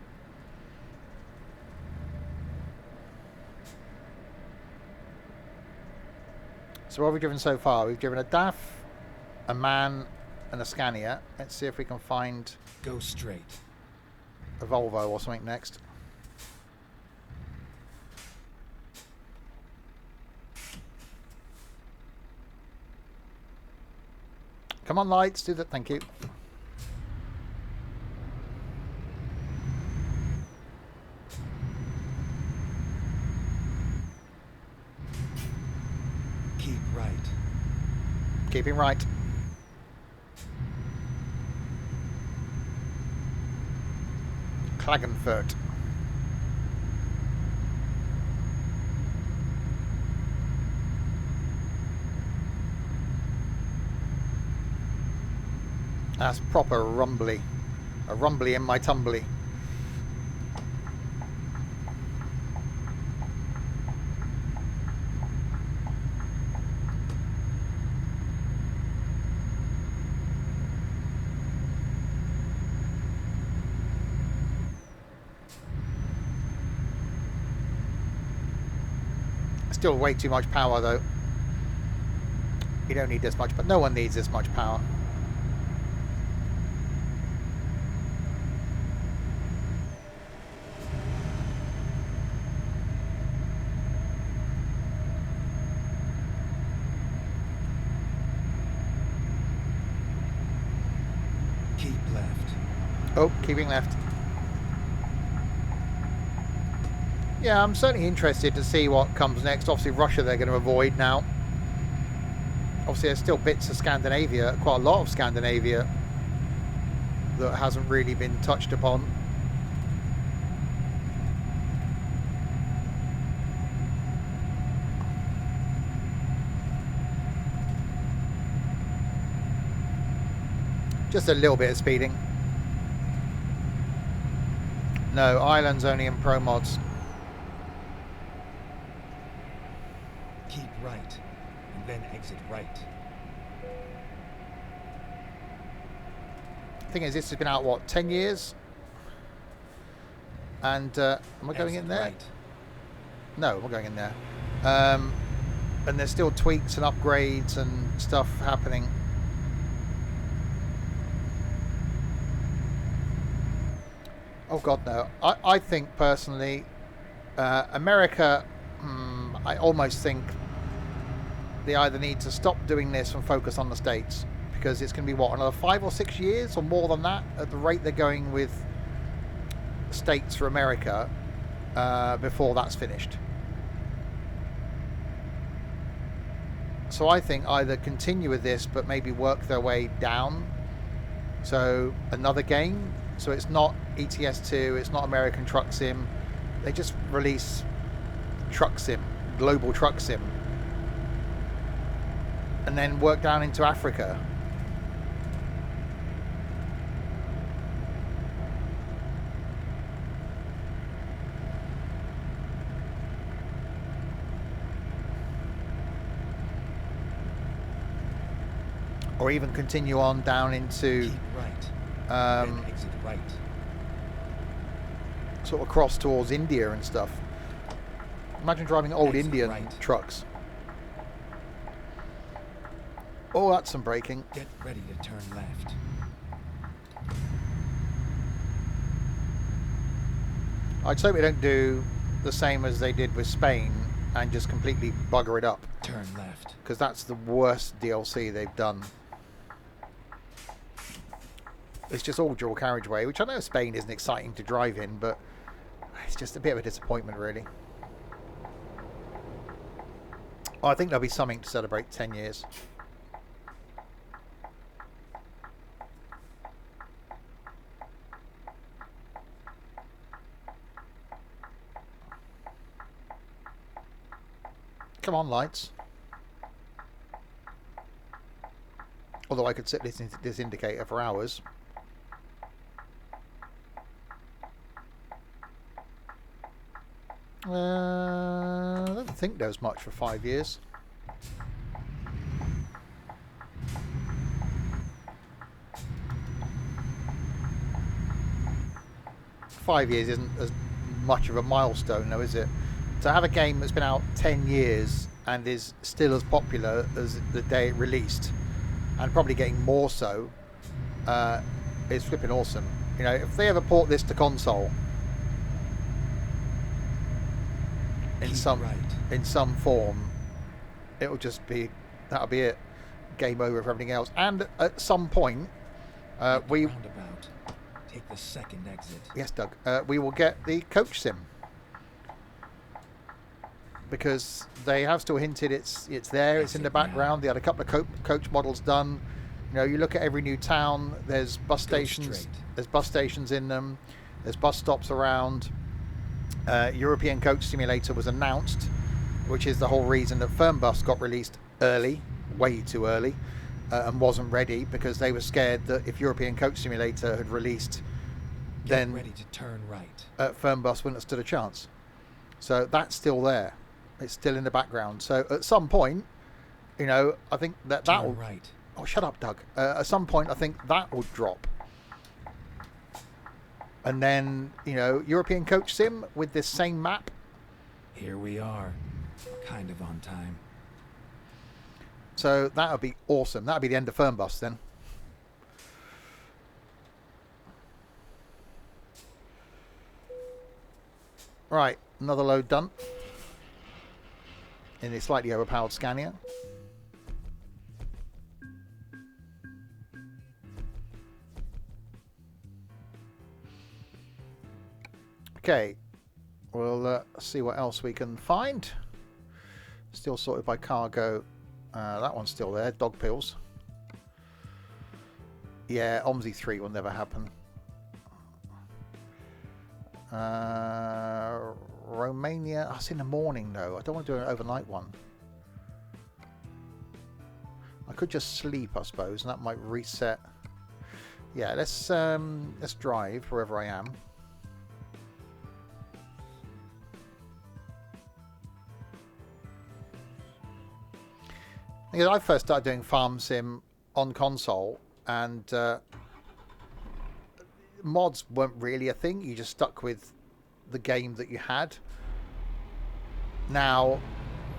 So what have we driven so far? We've driven a DAF, a MAN, and a Scania. Let's see if we can find Go straight. a Volvo or something next. Come on, lights, do that. Thank you. Keep right. Keeping right. Klagenfurt. That's proper rumbly. A rumbly in my tumbly. Still way too much power though. You don't need this much, but no one needs this much power. Keep left. Oh, keeping left. Yeah, I'm certainly interested to see what comes next. Obviously, Russia they're going to avoid now. Obviously, there's still bits of Scandinavia, quite a lot of Scandinavia, that hasn't really been touched upon. Just a little bit of speeding. No, Ireland's only in Pro Mods. Keep right, and then exit right. Thing is, this has been out, what, 10 years? And am I going in there? Right. No, we're going in there. And there's still tweaks and upgrades and stuff happening. Oh God, no. I think personally, America, I almost think they either need to stop doing this and focus on the States, because it's going to be, what, another 5 or 6 years or more than that at the rate they're going with States for America before that's finished. So I think either continue with this but maybe work their way down. So another game. So it's not ETS2, it's not American Truck Sim. They just release Truck Sim, Global Truck Sim. And then work down into Africa. Or even continue on down into Keep right, then exit right. sort of cross towards India and stuff. Imagine driving old Exit Indian right. trucks. Oh, that's some braking. Get ready to turn left. I'd just hope they don't do the same as they did with Spain and just completely bugger it up, Turn left. because that's the worst DLC they've done. It's just all dual carriageway, which I know Spain isn't exciting to drive in, but it's just a bit of a disappointment, really. Oh, I think there'll be something to celebrate 10 years. Come on, lights. Although I could sit listening to this indicator for hours. I don't think there was much for 5 years. Five years isn't as much of a milestone, though, is it? To have a game that's been out 10 years and is still as popular as the day it released, and probably getting more so, is flipping awesome. You know, if they ever port this to console in some form, it'll just be, that'll be it. Game over for everything else. And at some point, we Roundabout. Take the second exit. yes, Doug, we will get the coach sim, because they have still hinted it's there, it's in the background. They had a couple of coach models done. You know, you look at every new town, there's bus stations. straight. There's bus stations in them. There's bus stops around. European Coach Simulator was announced, which is the whole reason that Fernbus got released early, way too early. and wasn't ready because they were scared that if European Coach Simulator had released, Get then ready to turn right. Fernbus wouldn't have stood a chance. So that's still there. It's still in the background. So at some point, you know, I think that will... Turn right. Oh, shut up, Doug. At some point, I think that will drop. And then, you know, European Coach Sim with this same map. Here we are. Kind of on time. So that would be awesome. That would be the end of Fernbus then. Right, another load done. In a slightly overpowered Scania. Okay, we'll see what else we can find. Still sorted by cargo. That one's still there. Dog pills. Yeah, OMSI 3 will never happen. Romania. It's in the morning though. I don't want to do an overnight one. I could just sleep, I suppose, and that might reset. Yeah, let's drive wherever I am. Because I first started doing Farm Sim on console, and mods weren't really a thing. You just stuck with the game that you had. Now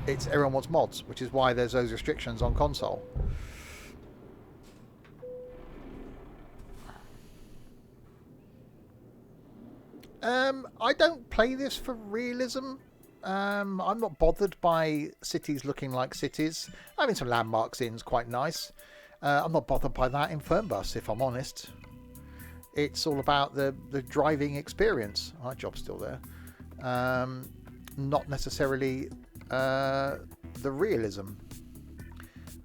it's everyone wants mods, which is why there's those restrictions on console. I don't play this for realism. I'm not bothered by cities looking like cities. Having some landmarks in is quite nice. I'm not bothered by that in Fernbus, if I'm honest. It's all about the driving experience. Oh, that job's still there. Not necessarily the realism.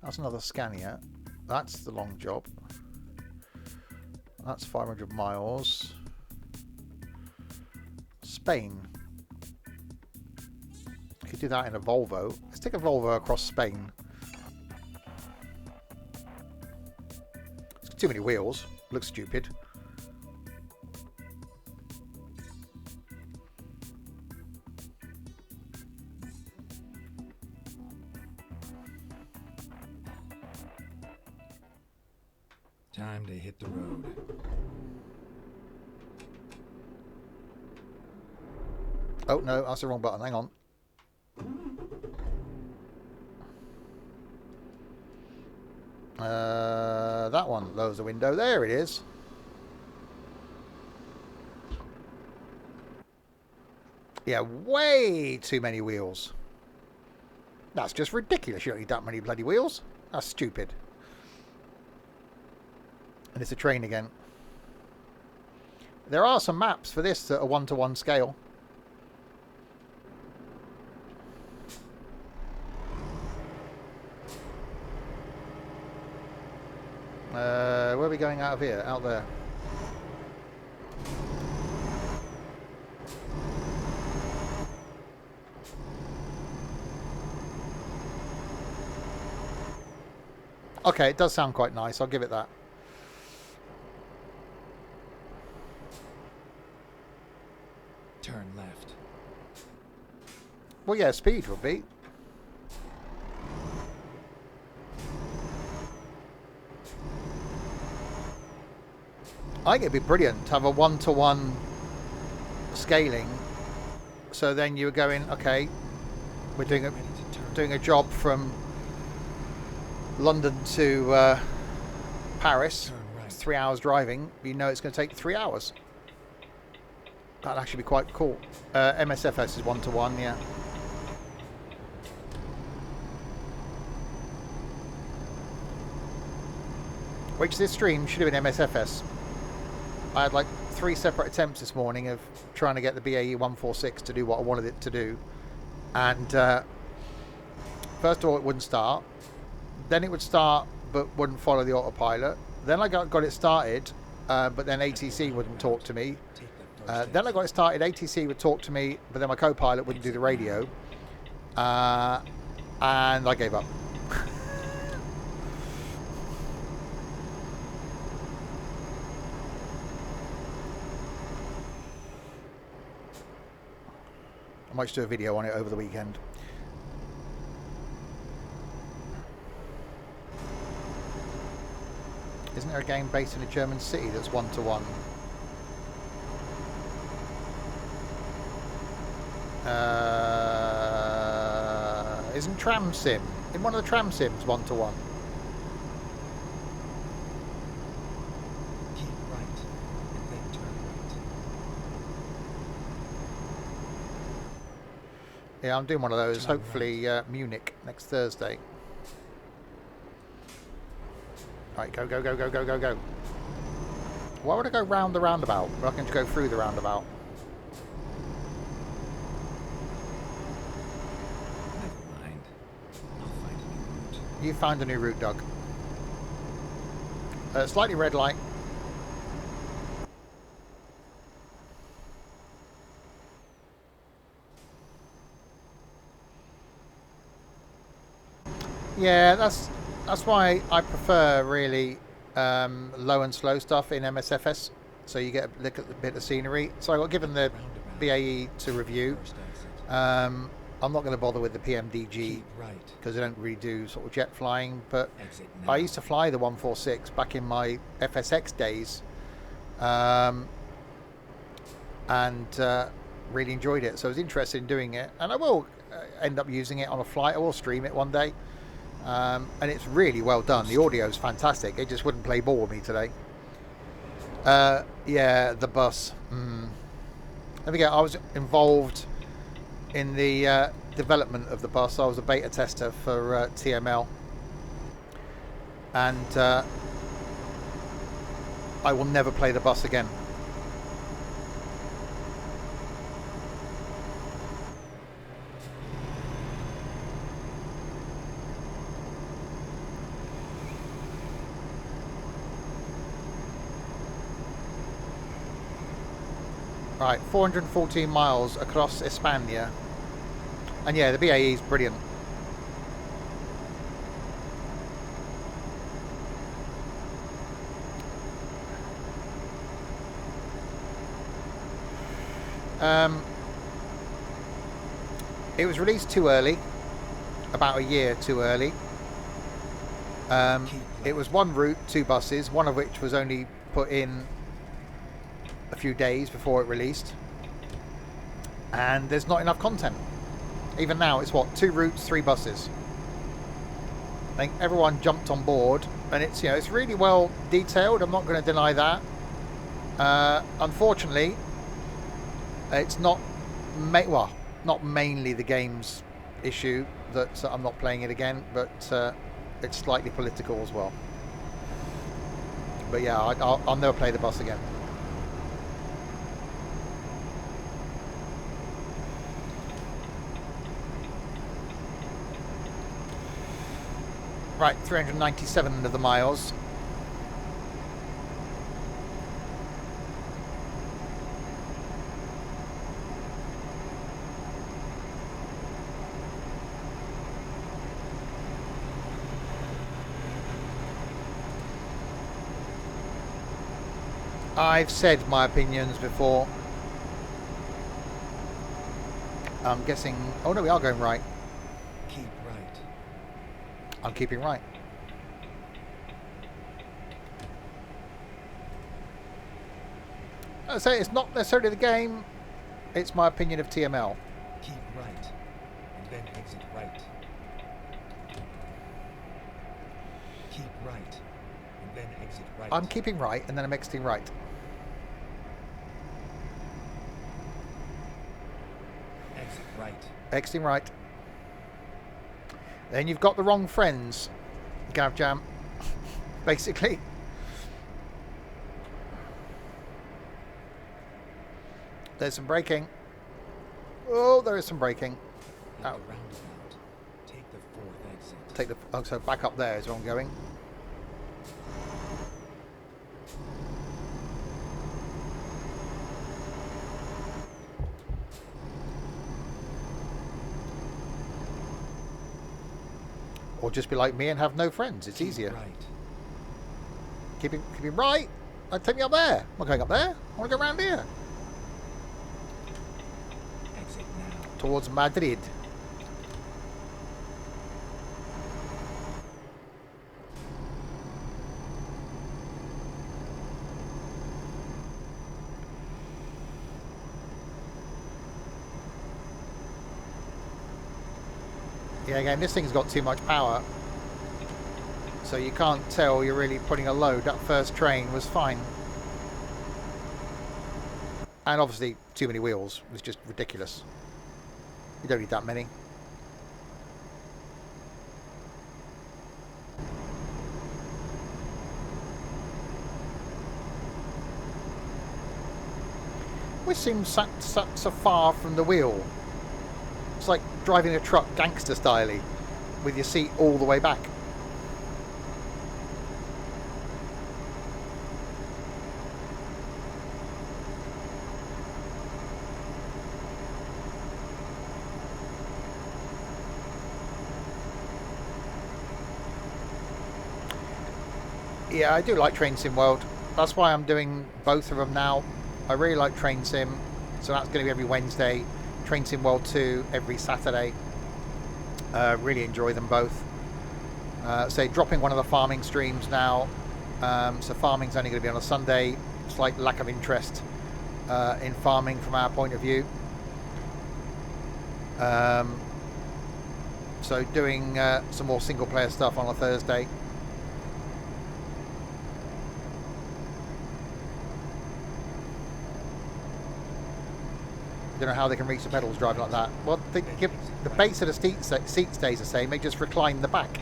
That's another Scania. That's the long job. That's 500 miles. Spain. Could do that in a Volvo. Let's take a Volvo across Spain. It's got too many wheels. Looks stupid. Time to hit the road. Oh no, that's the wrong button. Hang on. That one lowers the window. There it is. Yeah, way too many wheels. That's just ridiculous. You don't need that many bloody wheels. That's stupid. And it's a train again. There are some maps for this that are 1-to-1 scale. Where are we going out of here? Out there. Okay, it does sound quite nice. I'll give it that. Turn left. Well, yeah, speed would be. I think it'd be brilliant to have a 1-to-1 scaling. So then you're going, okay, we're doing a job from London to Paris. Right. It's 3 hours driving. You know it's going to take 3 hours. That'd actually be quite cool. MSFS is 1-to-1, yeah. Which this stream should have been MSFS. I had like 3 separate attempts this morning of trying to get the BAE 146 to do what I wanted it to do. And first of all, it wouldn't start. Then it would start, but wouldn't follow the autopilot. Then I got it started, but then ATC wouldn't talk to me. Then I got it started, ATC would talk to me, but then my co-pilot wouldn't do the radio. And I gave up. I might just do a video on it over the weekend. Isn't there a game based in a German city that's 1-to-1? Isn't Tram Sim? In one of the Tram Sims 1-to-1? Keep right, and then turn right. Yeah, I'm doing one of those. Turn Hopefully Munich next Thursday. Right, go, go, go, go, go, go, go. Why would I go round the roundabout? Well, I can just go through the roundabout. Never mind. I'll find a new route. You found a new route, Doug. Slightly red light. Yeah, that's why I prefer really low and slow stuff in MSFS. So you get a look at a bit of scenery. So I got given the Roundabout. BAE to review. First exit. I'm not going to bother with the PMDG Keep right. because I don't really do sort of jet flying. But Exit now. I used to fly the 146 back in my FSX days, and really enjoyed it. So I was interested in doing it, and I will end up using it on a flight. I will stream it one day, and it's really well done. The audio is fantastic. It just wouldn't play ball with me today. Yeah, the bus. Let me get. I was involved in the development of the bus. I was a beta tester for TML, and I will never play the bus again. Right, 414 miles across España. And yeah, the BAE is brilliant. It was released too early, about a year too early. It was one route, 2 buses, one of which was only put in a few days before it released, and there's not enough content. Even now, it's what, 2 routes, 3 buses. I think everyone jumped on board, and it's, you know, it's really well detailed. I'm not going to deny that. Unfortunately, it's not not mainly the game's issue that I'm not playing it again, but it's slightly political as well. But yeah, I'll never play the bus again. Right, 397 of the miles. I've said my opinions before. I'm guessing... Oh no, we are going right. Keep right. I'm keeping right. I say it's not necessarily the game, it's my opinion of TML. Keep right, and then exit right. Keep right, and then exit right. I'm keeping right and then I'm exiting right. Exit right. Exiting right. Then you've got the wrong friends, Gav Jam, basically. There's some braking. Oh, there is some braking. At Oh. the roundabout, take the 4th exit. Take the... Oh, so back up there is where I'm going. Or just be like me and have no friends. It's Keep easier. right. Keeping right. Take me up there. I'm not going up there. I want to go around here. Exit now. towards Madrid. Yeah, again, this thing's got too much power, so you can't tell you're really putting a load. That first train was fine. And obviously, too many wheels was just ridiculous. You don't need that many. We seem so far from the wheel. It's like driving a truck gangster style-y, with your seat all the way back. Yeah, I do like Train Sim World. That's why I'm doing both of them now. I really like Train Sim, so that's going to be every Wednesday. Train Sim World 2 every Saturday. Really enjoy them both. So dropping one of the farming streams now. So farming's only going to be on a Sunday. Slight lack of interest in farming from our point of view. So doing some more single player stuff on a Thursday. Don't know how they can reach the pedals driving like that. Well, they give the base of the seat stays the same. They just recline the back.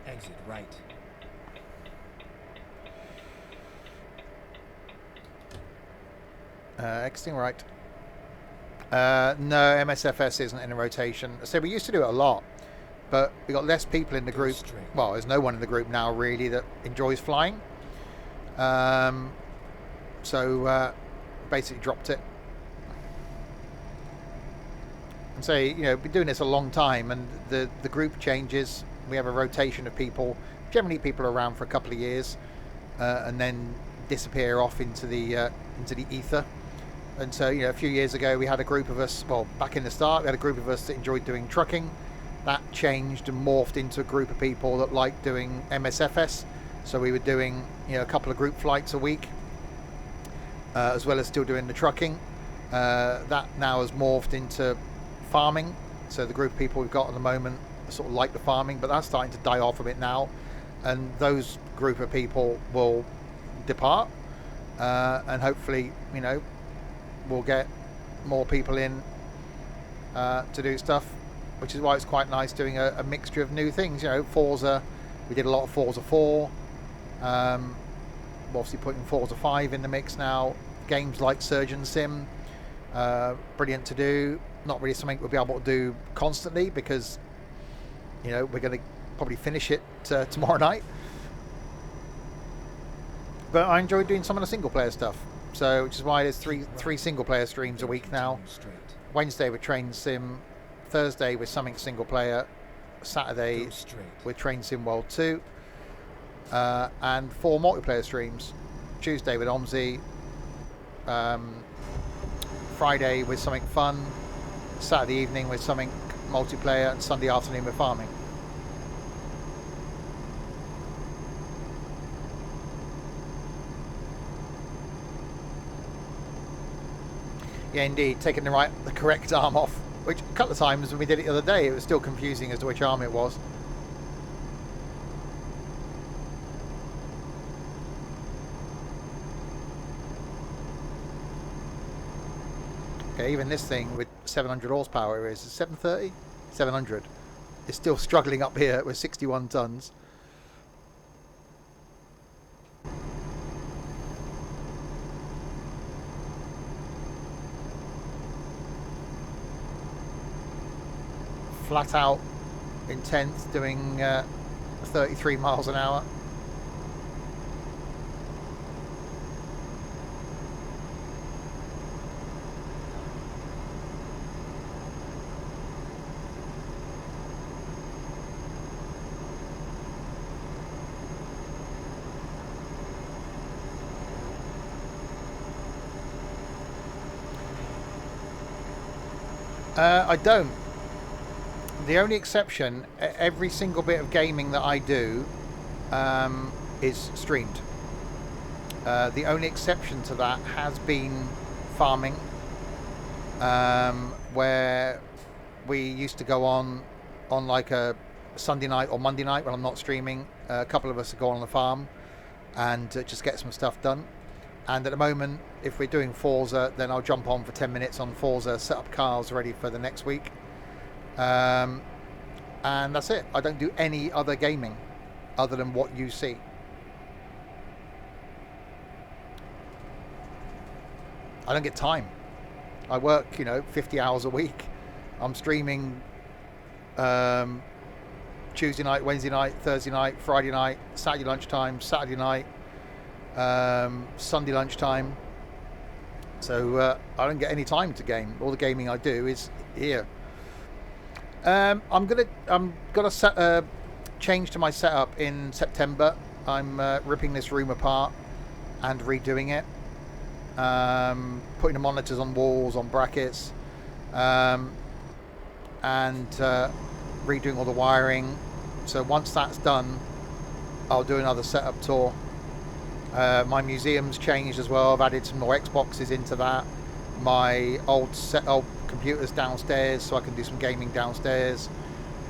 Exit right. Exiting right. No, MSFS isn't in a rotation. So we used to do it a lot, but we got less people in the group. Well, there's no one in the group now really that enjoys flying. So basically dropped it. And so, you know, been doing this a long time, and the group changes. We have a rotation of people. Generally, people are around for a couple of years, and then disappear off into the ether. And so, you know, a few years ago, we had a group of us. Well, back in the start, we had a group of us that enjoyed doing trucking. That changed and morphed into a group of people that liked doing MSFS. So we were doing, you know, a couple of group flights a week, as well as still doing the trucking. That now has morphed into farming. So the group of people we've got at the moment sort of like the farming, but that's starting to die off a bit now. And those group of people will depart, and hopefully, you know, we'll get more people in to do stuff, which is why it's quite nice doing a mixture of new things. You know, Forza, we did a lot of Forza 4. We're obviously putting Forza 5 in the mix now. Games like Surgeon Sim, brilliant to do. Not really something we'll be able to do constantly because, you know, we're going to probably finish it tomorrow night. But I enjoy doing some of the single player stuff. So, which is why there's three single player streams a week now. Wednesday with Train Sim, Thursday with something single player, Saturday with Train Sim World 2, and 4 multiplayer streams. Tuesday with OMSI, Friday with something fun, Saturday evening with something multiplayer, and Sunday afternoon with farming. Yeah, indeed, taking the correct arm off, which a couple of times when we did it the other day, it was still confusing as to which arm it was. Okay, even this thing with 700 horsepower is 730, 700. It's still struggling up here with 61 tons. Flat out intense, doing 33 miles an hour. I don't. The only exception, every single bit of gaming that I do is streamed. The only exception to that has been farming, where we used to go on like a Sunday night or Monday night when I'm not streaming. A couple of us would go on the farm and just get some stuff done. And at the moment, if we're doing Forza, then I'll jump on for 10 minutes on Forza, set up cars ready for the next week. And that's it. I don't do any other gaming other than what you see. I don't get time. I work, 50 hours a week. I'm streaming Tuesday night, Wednesday night, Thursday night, Friday night, Saturday lunchtime, Saturday night, Sunday lunchtime. So I don't get any time to game. All the gaming I do is here. I'm gonna change to my setup in September. I'm ripping this room apart and redoing it. Putting the monitors on walls, on brackets, and redoing all the wiring. So once that's done, I'll do another setup tour. My museum's changed as well. I've added some more Xboxes into that. My old computers downstairs, so I can do some gaming downstairs.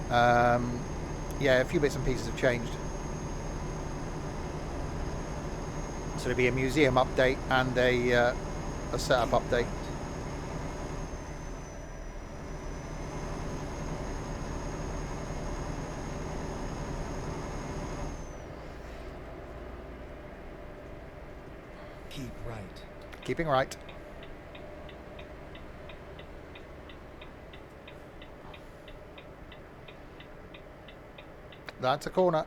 Yeah, a few bits and pieces have changed. So there'll be a museum update and a setup update. Keep right. Keeping right. That's a corner.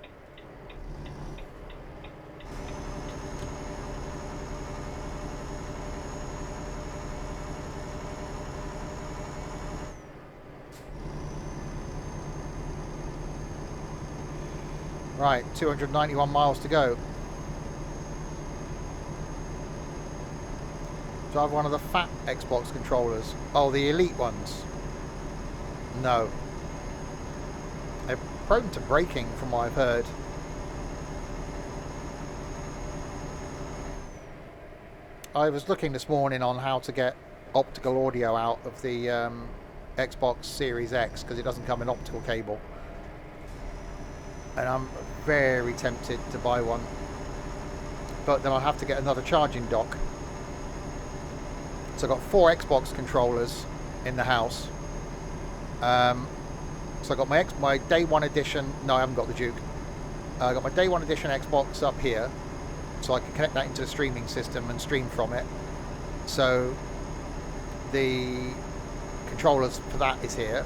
Right, 291 miles to go. Do I have one of the fat Xbox controllers? Oh, the elite ones? No. They're prone to breaking from what I've heard. I was looking this morning on how to get optical audio out of the Xbox Series X because it doesn't come in optical cable. And I'm very tempted to buy one. But then I'll have to get another charging dock. So I've got 4 Xbox controllers in the house. So I got my Day 1 edition. No, I haven't got the Duke. I got my Day 1 edition Xbox up here, so I can connect that into the streaming system and stream from it. So the controllers for that is here.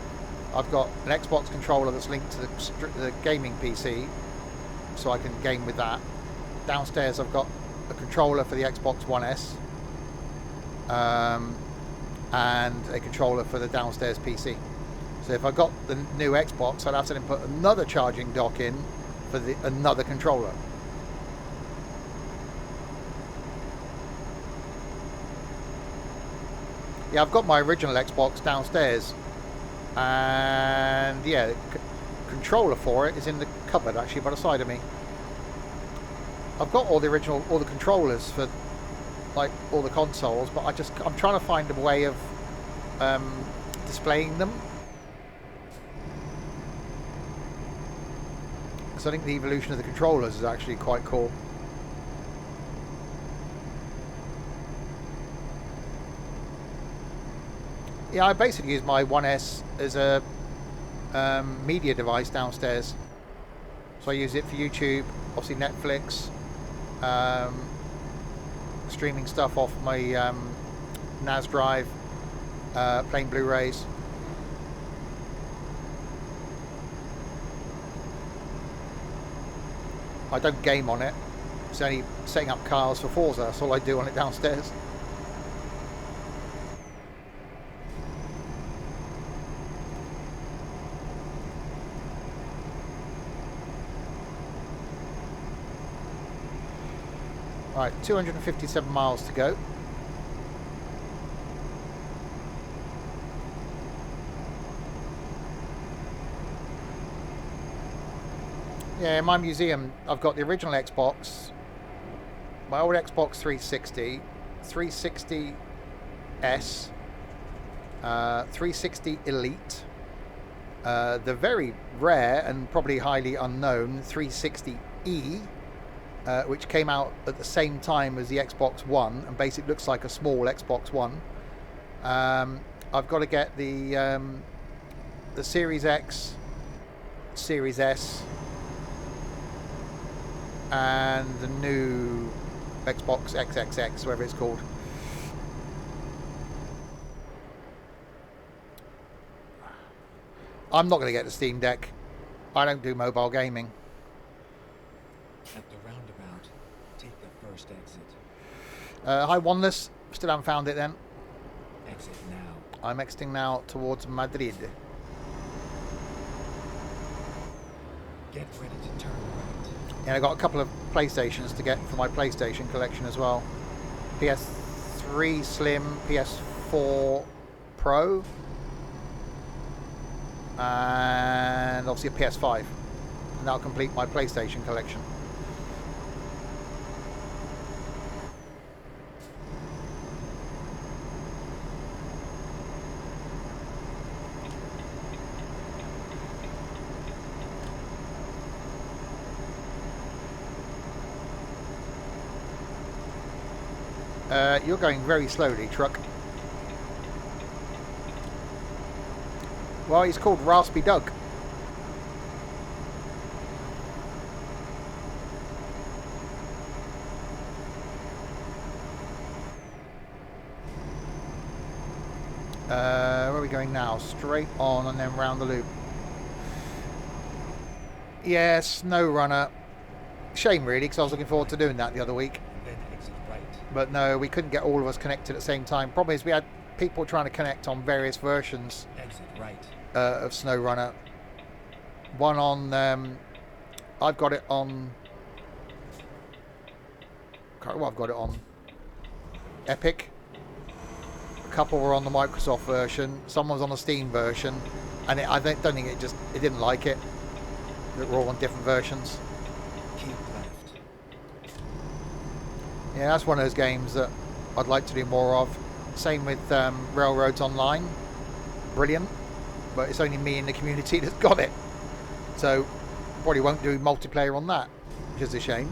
I've got an Xbox controller that's linked to the gaming PC, so I can game with that. Downstairs I've got a controller for the Xbox One S, and a controller for the downstairs PC. So if I got the new Xbox, I'd have to then put another charging dock in for another controller. Yeah, I've got my original Xbox downstairs, and yeah, the controller for it is in the cupboard actually by the side of me. I've got all the controllers for like all the consoles, but I'm trying to find a way of displaying them. Because I think the evolution of the controllers is actually quite cool. Yeah, I basically use my 1S as a media device downstairs. So I use it for YouTube, obviously Netflix, streaming stuff off my NAS drive, playing Blu-rays. I don't game on it. It's only setting up cars for Forza. That's all I do on it downstairs. Right, 257 miles to go. Yeah, in my museum, I've got the original Xbox, my old Xbox 360, 360S, 360 Elite, the very rare and probably highly unknown 360E, which came out at the same time as the Xbox One and basically looks like a small Xbox One. I've got to get the Series X, Series S, and the new Xbox XXX, whatever it's called. I'm not going to get the Steam Deck. I don't do mobile gaming. At the roundabout, take the first exit. Hi, Wanless. Still haven't found it then. Exit now. I'm exiting now towards Madrid. Get ready to turn right. And I got a couple of PlayStations to get for my PlayStation collection as well. PS3 Slim, PS4 Pro, and obviously a PS5. And that'll complete my PlayStation collection. You're going very slowly, truck. Well, he's called Raspy Doug. Where are we going now? Straight on and then round the loop. Yeah, Snow Runner. Shame really, because I was looking forward to doing that the other week. Then exit right. But no, we couldn't get all of us connected at the same time. Problem is we had people trying to connect on various versions Exit right. of Snow Runner. One on, I've got it on, can't remember what I've got it on, Epic. A couple were on the Microsoft version. Some was on the Steam version, and I don't think it didn't like it. That we're all on different versions. Keep left. Yeah, that's one of those games that I'd like to do more of. Same with Railroads Online. Brilliant. But it's only me in the community that's got it. So, probably won't do multiplayer on that, which is a shame.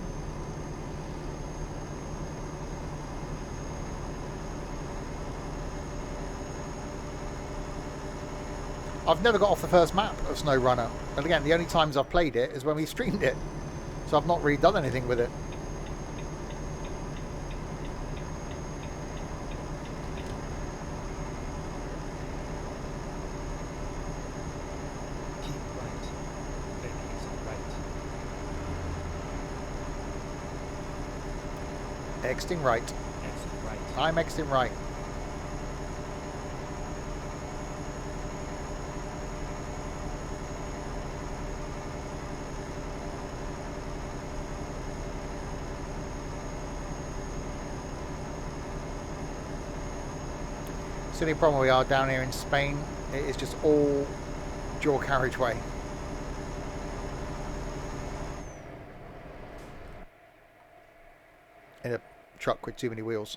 I've never got off the first map of Snow Runner. And again, the only times I've played it is when we streamed it. So I've not really done anything with it. Keep right. Then exit right. Exiting right. Exit right. I'm exiting right. The only problem we are down here in Spain, it is just all dual carriageway. In a truck with too many wheels.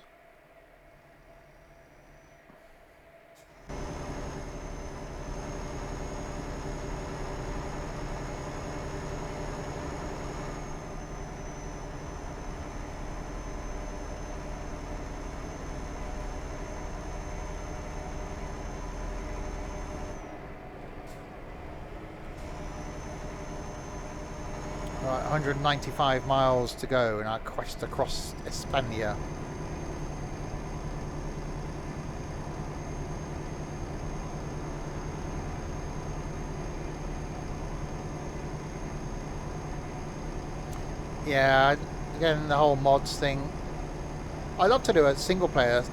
Right, 195 miles to go in our quest across España. Yeah, again, the whole mods thing. I love to do a single player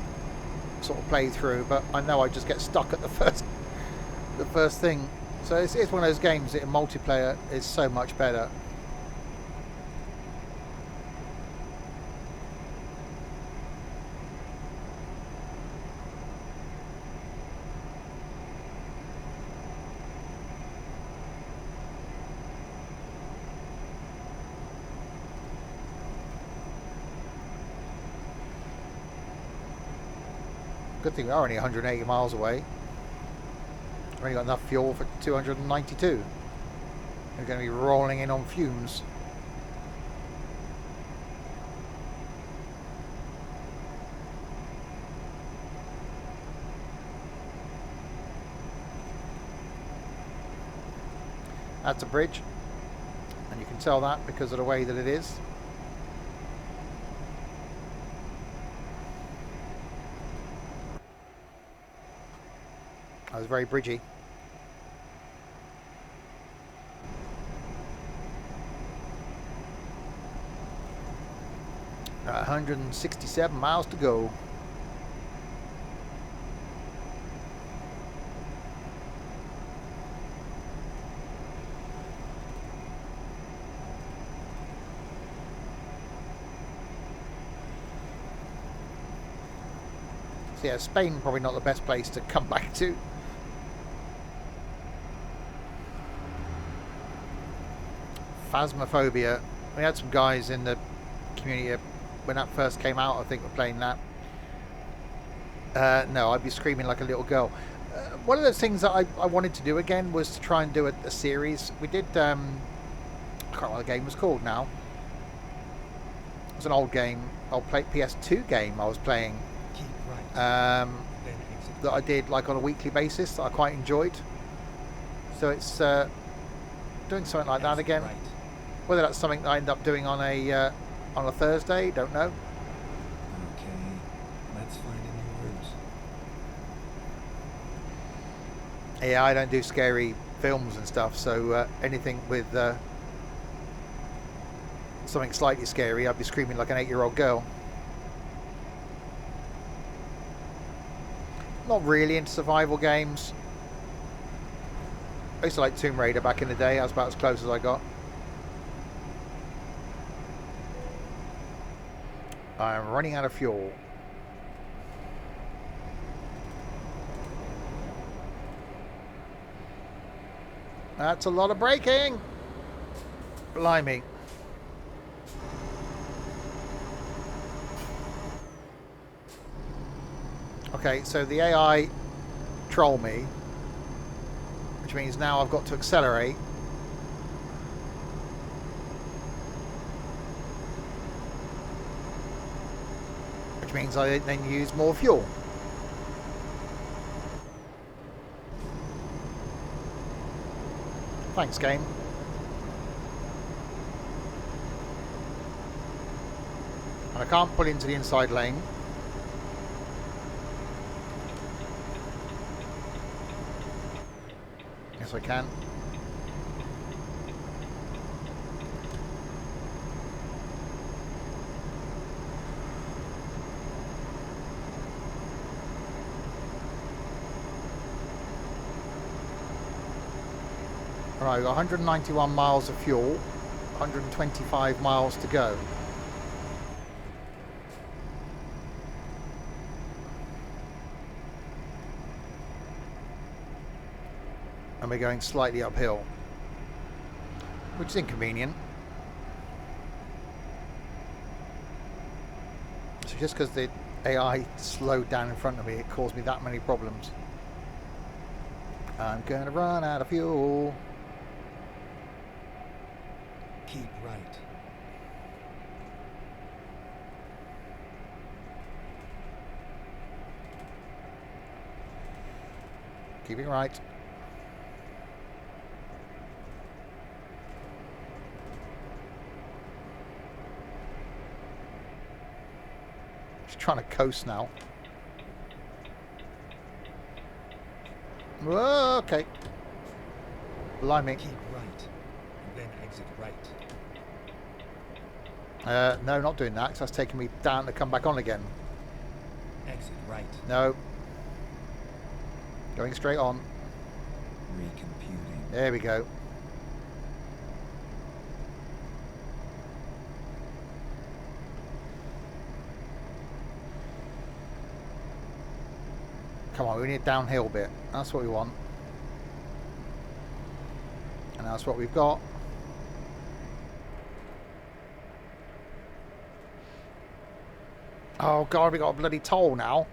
sort of playthrough, but I know I just get stuck at the first thing. So it's one of those games that in multiplayer is so much better. Good thing we are only 180 miles away. We've only got enough fuel for 292. We're going to be rolling in on fumes. That's a bridge, and you can tell that because of the way that it is. That was very bridgy. Got 167 miles to go. So yeah, Spain probably not the best place to come back to. Phasmophobia. We had some guys in the community when that first came out, I think, were playing that. No, I'd be screaming like a little girl. One of those things that I wanted to do again was to try and do a series. We did, I can't remember what the game was called now. It was an old game, old PS2 game I was playing. That I did like on a weekly basis that I quite enjoyed. So it's doing something like that again. Whether that's something that I end up doing on a Thursday, don't know. Okay, let's find a new route. Yeah, I don't do scary films and stuff, so anything with something slightly scary, I'd be screaming like an 8-year-old girl. Not really into survival games. I used to like Tomb Raider back in the day. That was about as close as I got. I'm running out of fuel. That's a lot of braking. Blimey. Okay, so the AI troll me, which means now I've got to accelerate. Which means I then use more fuel. Thanks, game. And I can't pull into the inside lane. Yes, I can. Right, we've got 191 miles of fuel, 125 miles to go. And we're going slightly uphill, which is inconvenient. So just because the AI slowed down in front of me, it caused me that many problems. I'm going to run out of fuel. Keep right. Keep it right. Just trying to coast now. Whoa, okay. Blimey. Keep right, and then exit right. No, not doing that, because that's taking me down to come back on again. Exit right. No. Going straight on. Recomputing. There we go. Come on, we need a downhill bit. That's what we want. And that's what we've got. Oh god, we got a bloody toll now.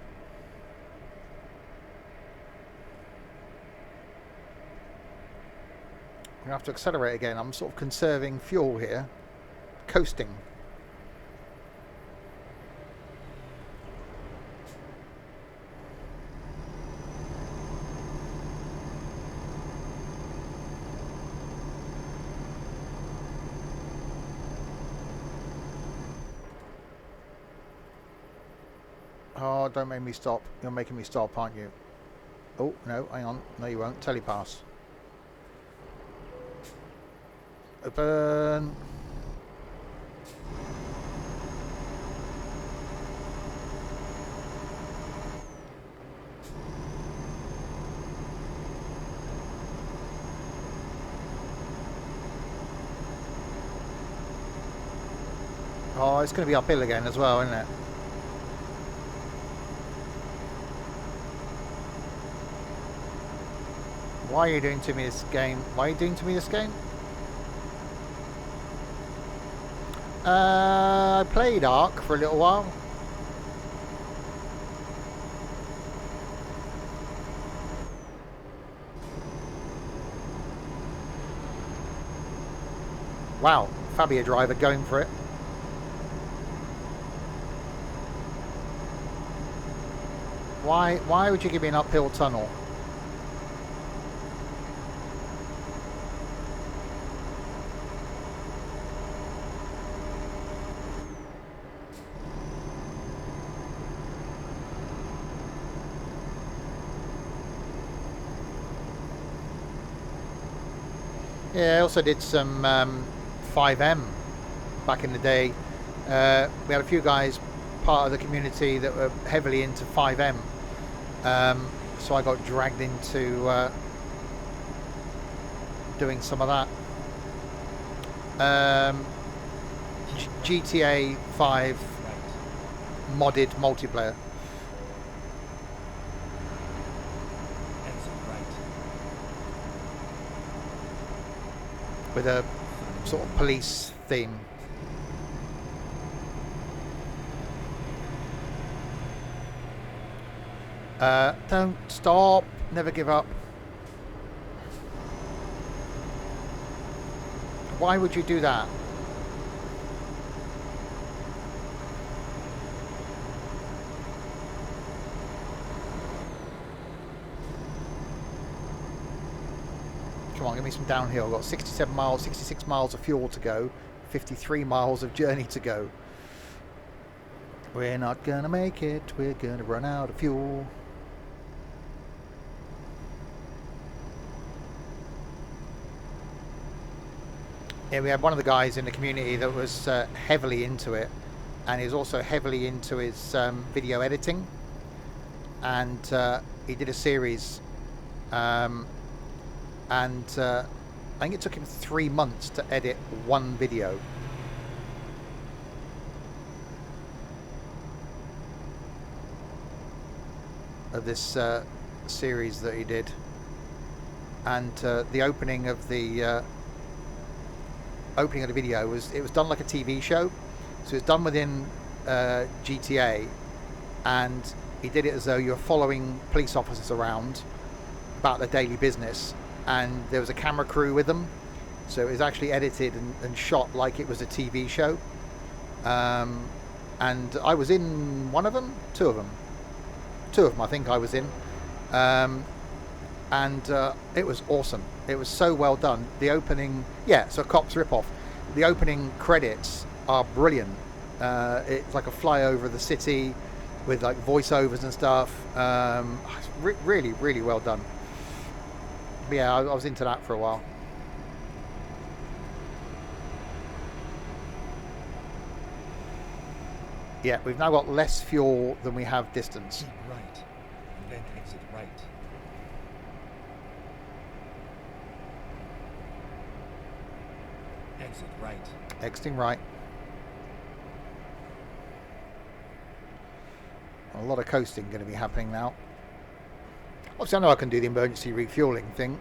gonna have to accelerate again. I'm sort of conserving fuel here. Coasting. Oh, don't make me stop. You're making me stop, aren't you? Oh, no, hang on. No, you won't. Telepass. Open. Oh, it's going to be uphill again as well, isn't it? Why are you doing to me this game? Why are you doing to me this game? I played Ark for a little while. Wow, Fabia driver going for it. Why would you give me an uphill tunnel? Yeah, I also did some 5M back in the day. We had a few guys part of the community that were heavily into 5M. So I got dragged into doing some of that. GTA 5 modded multiplayer. With a sort of police theme. Don't stop, never give up. Why would you do that? Come on, give me some downhill. I've got 67 miles, 66 miles of fuel to go, 53 miles of journey to go. We're not gonna make it, we're gonna run out of fuel. Yeah, we had one of the guys in the community that was heavily into it, and he was also heavily into his video editing, and he did a series, and I think it took him 3 months to edit one video. Of this series that he did, and the opening of the video was done like a TV show, so it's done within GTA, and he did it as though you're following police officers around about their daily business, and there was a camera crew with them, so it was actually edited and shot like it was a TV show. And I was in one of them, two of them I think I was in, and it was awesome. It was so well done. The opening, yeah, so Cops ripoff. The opening credits are brilliant. It's like a flyover of the city with like voiceovers and stuff. Really, really well done. But yeah, I was into that for a while. Yeah, we've now got less fuel than we have distance. Keep right, and then exit right. Exit right. Exiting right. A lot of coasting going to be happening now. Obviously, I know I can do the emergency refueling thing.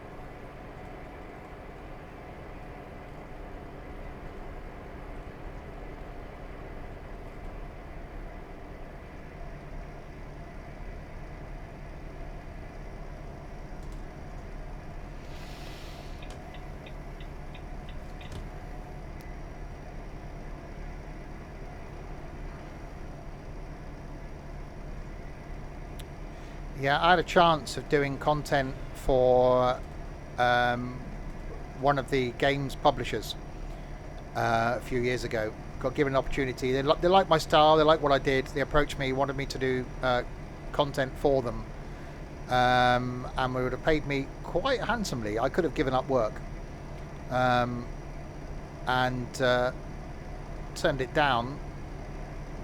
Yeah, I had a chance of doing content for one of the games publishers a few years ago. Got given an opportunity. They like my style. They like what I did. They approached me, wanted me to do content for them, and would have paid me quite handsomely. I could have given up work and turned it down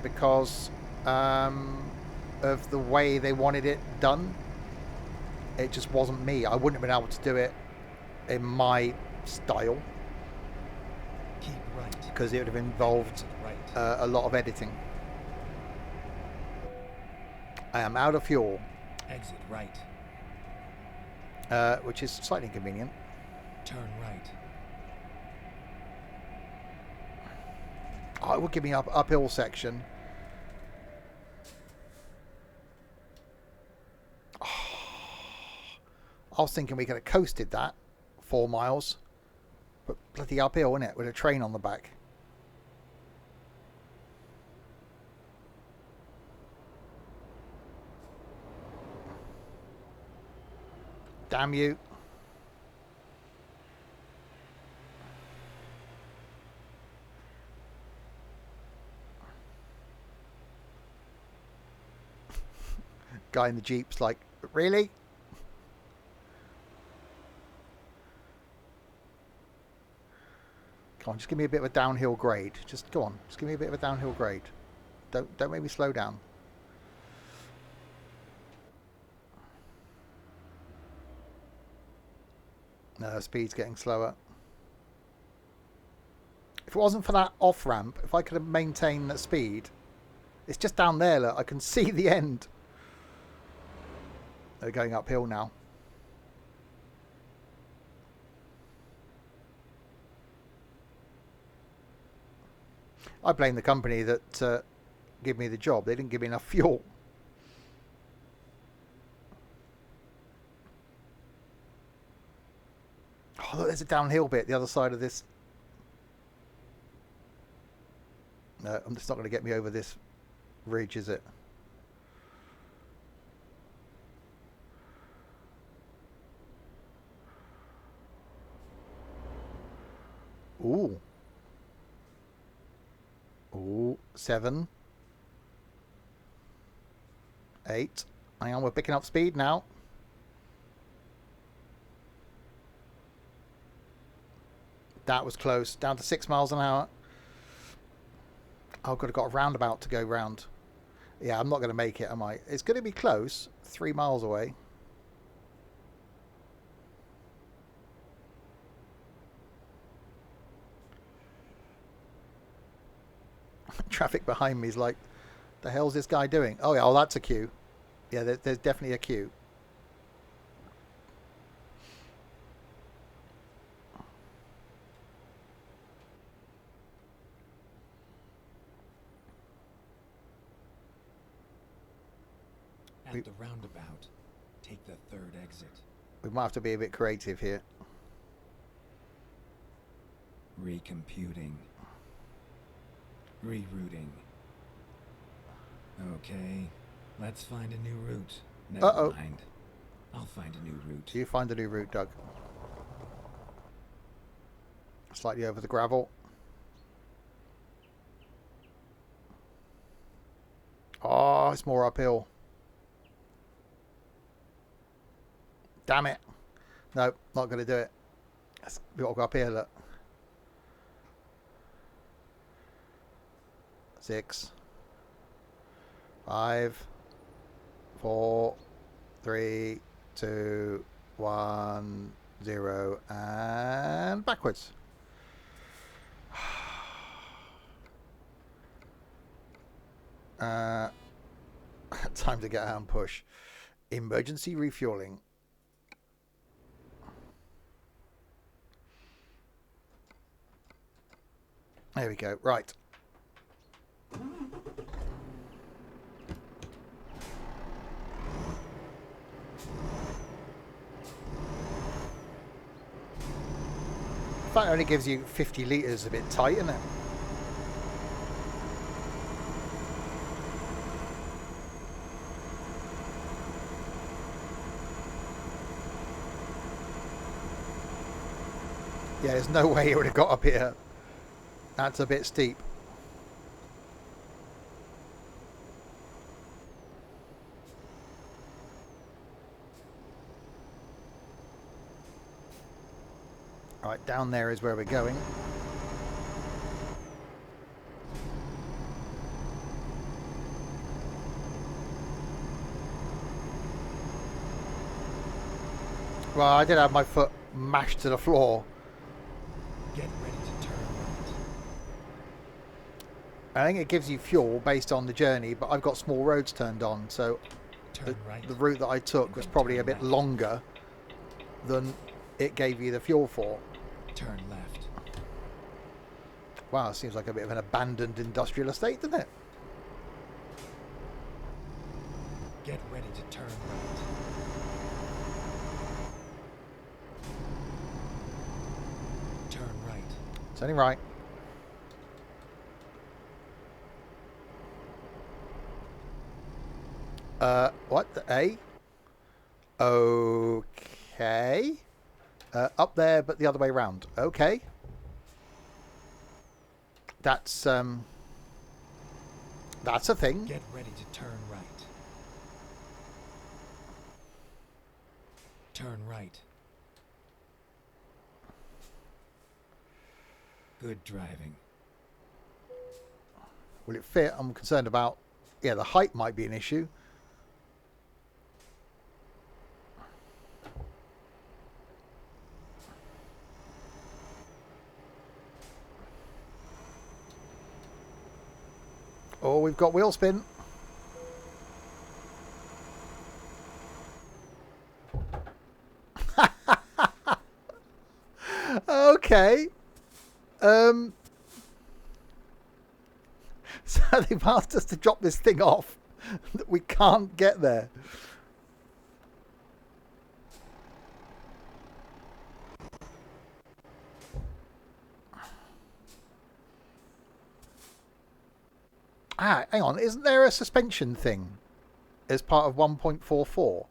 because of the way they wanted it done. It just wasn't me. I wouldn't have been able to do it in my style. Keep right. Because it would have involved Right. a lot of editing. I am out of fuel, Exit right. which is slightly inconvenient. Turn right. Oh, it would give me uphill section. I was thinking we could have coasted that 4 miles, but bloody uphill, isn't it, with a train on the back. Damn you. Guy in the Jeep's like, really? Come on, just give me a bit of a downhill grade. Just go on, just give me a bit of a downhill grade. Don't make me slow down. No, speed's getting slower. If it wasn't for that off ramp, if I could have maintained that speed, it's just down there. Look, I can see the end. They're going uphill now. I blame the company that gave me the job. They didn't give me enough fuel. Oh, look, there's a downhill bit the other side of this. No, it's not going to get me over this ridge, is it? Ooh. Ooh, 7. 8. Hang on, we're picking up speed now. That was close. Down to 6 miles an hour. Oh, I've got a roundabout to go round. Yeah, I'm not going to make it, am I? It's going to be close. 3 miles away. Traffic behind me is like, the hell's this guy doing? Oh, yeah, oh, that's a queue. Yeah, there's definitely a queue. At the roundabout, take the third exit. We might have to be a bit creative here. Recomputing. Rerouting. Okay, let's find a new route. Never mind. I'll find a new route. Do you find a new route, Doug? Slightly over the gravel. Oh, it's more uphill. Damn it. No, not going to do it. We've got to go up here, look. 6, 5, 4, 3, 2, 1, 0, and backwards. Time to get out and push. Emergency refueling. There we go. Right. The fact it only gives you 50 litres is a bit tight, isn't it? Yeah, there's no way it would have got up here. That's a bit steep. Right, down there is where we're going. Well, I did have my foot mashed to the floor. Get ready to turn right. I think it gives you fuel based on the journey, but I've got small roads turned on, so Turn right. the route that I took was probably a bit longer than it gave you the fuel for. Turn left. Wow, it seems like a bit of an abandoned industrial estate, doesn't it? Get ready to turn right. Turn right. It's only right. What? The A? Okay. Up there, but the other way round. Okay. That's a thing. Get ready to turn right. Turn right. Good driving. Will it fit? I'm concerned about... Yeah, the height might be an issue. Oh, we've got wheel spin. Okay. So they've asked us to drop this thing off. That we can't get there. Ah, hang on. Isn't there a suspension thing as part of 1.44?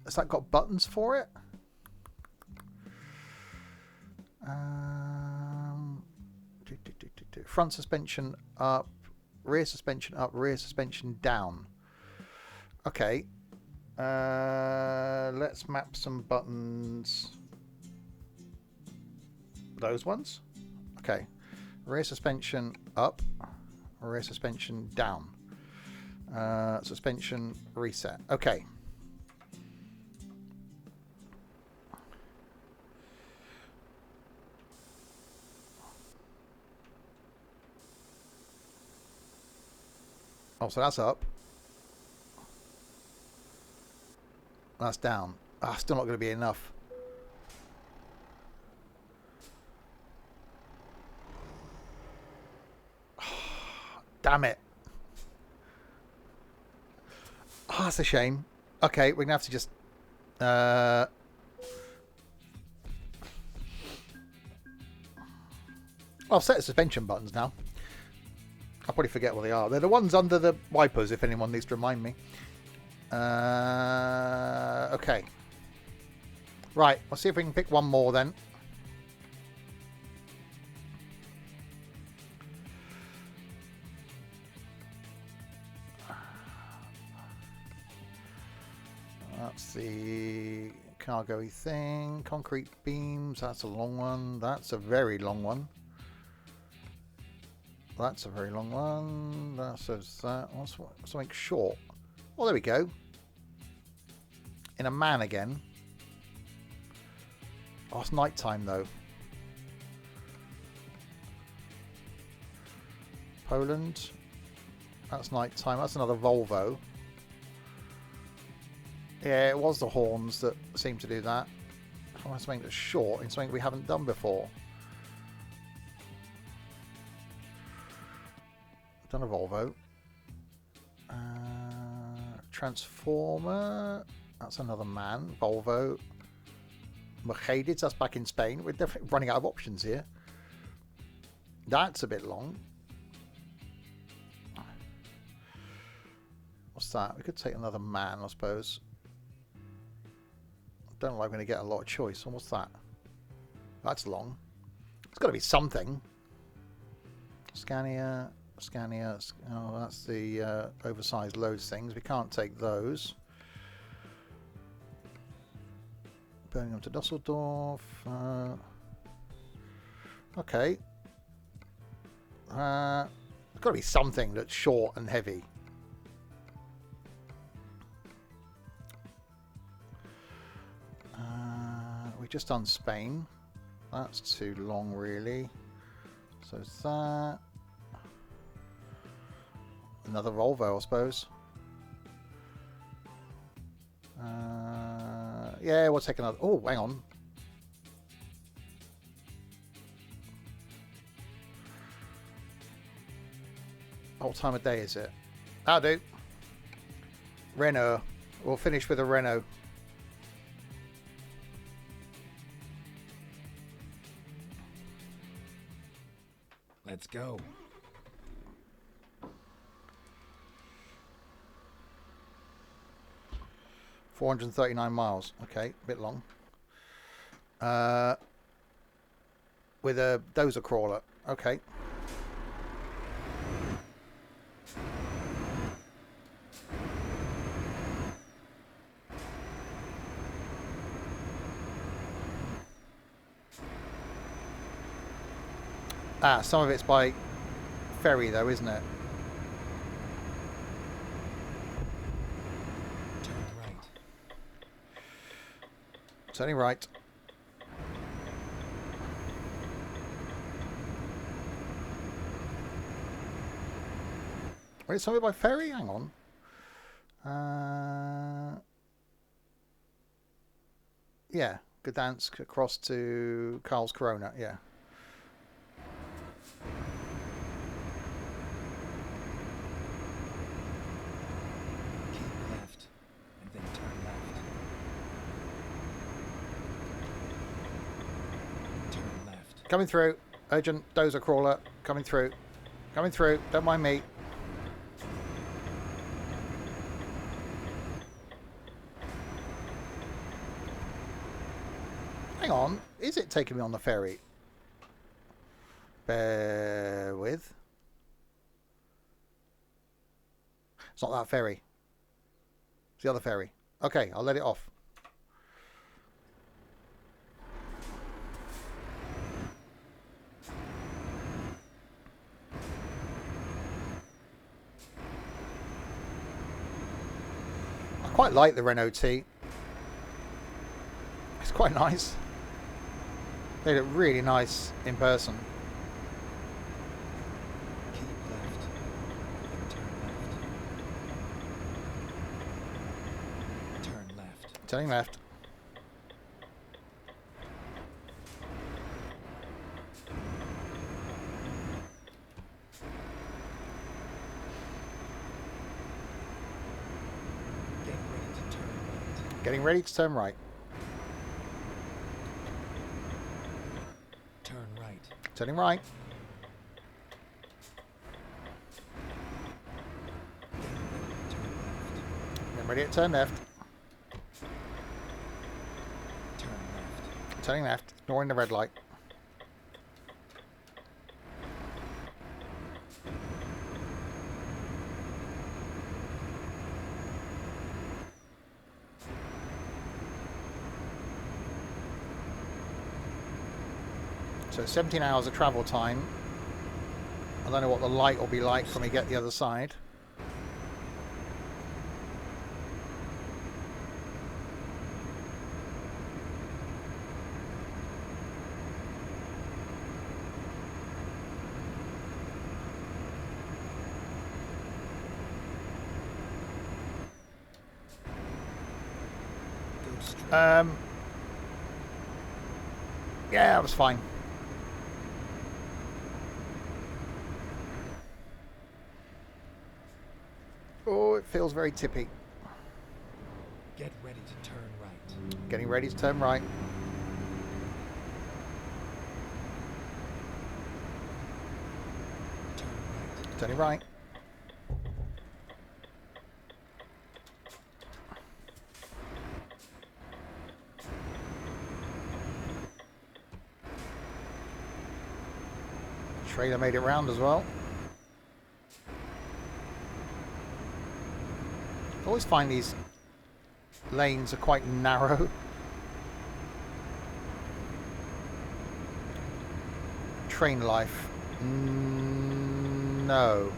Has that got buttons for it? Front suspension up, rear suspension down. Okay. Let's map some buttons. Those ones? Okay. Rear suspension up, rear suspension down. Suspension reset. Okay. Oh, so that's up. That's down. Ah, still not going to be enough. Damn it. Oh, that's a shame. Okay, we're going to have to just... I'll set the suspension buttons now. I'll probably forget what they are. They're the ones under the wipers, if anyone needs to remind me. Okay. Right, let's see if we can pick one more then. That's the cargo-y thing. Concrete beams, that's a long one. That's a very long one. That's a very long one. That says that. What's something short? Well, there we go. In a man again. Oh, it's night time though. Poland. That's night time. That's another Volvo. Yeah, it was the horns that seemed to do that. I want something that's short and something we haven't done before. Done a Volvo. Transformer. That's another man. Volvo. Mercedes. That's back in Spain. We're definitely running out of options here. That's a bit long. What's that? We could take another man, I suppose. Don't look like we're going to get a lot of choice. And what's that? That's long. It's got to be something. Scania. Oh, that's the oversized loads things. We can't take those. Birmingham to Dusseldorf. Okay. There's got to be something that's short and heavy. We've just done Spain. That's too long, really. So that. Another Volvo, I suppose. Yeah, we'll take another. Oh, hang on. What time of day is it? That'll do. Renault. We'll finish with a Renault. Let's go. $439 miles. Okay, a bit long. With a dozer crawler. Okay. Ah, some of it's by ferry though, isn't it? Turn right. Turning right. Wait, something by ferry? Hang on. Yeah, Gdansk across to Karlskrona, yeah. Coming through. Urgent dozer crawler. Coming through. Coming through. Don't mind me. Hang on. Is it taking me on the ferry? Bear with. It's not that ferry. It's the other ferry. Okay, I'll let it off. I quite like the Renault T. It's quite nice. They look really nice in person. Keep left. And turn left. Turn left. Turning left. Getting ready to turn right. Turn right. Turning right. Getting ready to turn left. Turn left. Turning left. Ignoring the red light. So 17 hours of travel time. I don't know what the light will be like when we get the other side. Go straight. Yeah, that was fine. Oh, it feels very tippy. Get ready to turn right. Getting ready to turn right. Turn right. Turning right. Trailer made it round as well. I always find these lanes are quite narrow. Train life. No.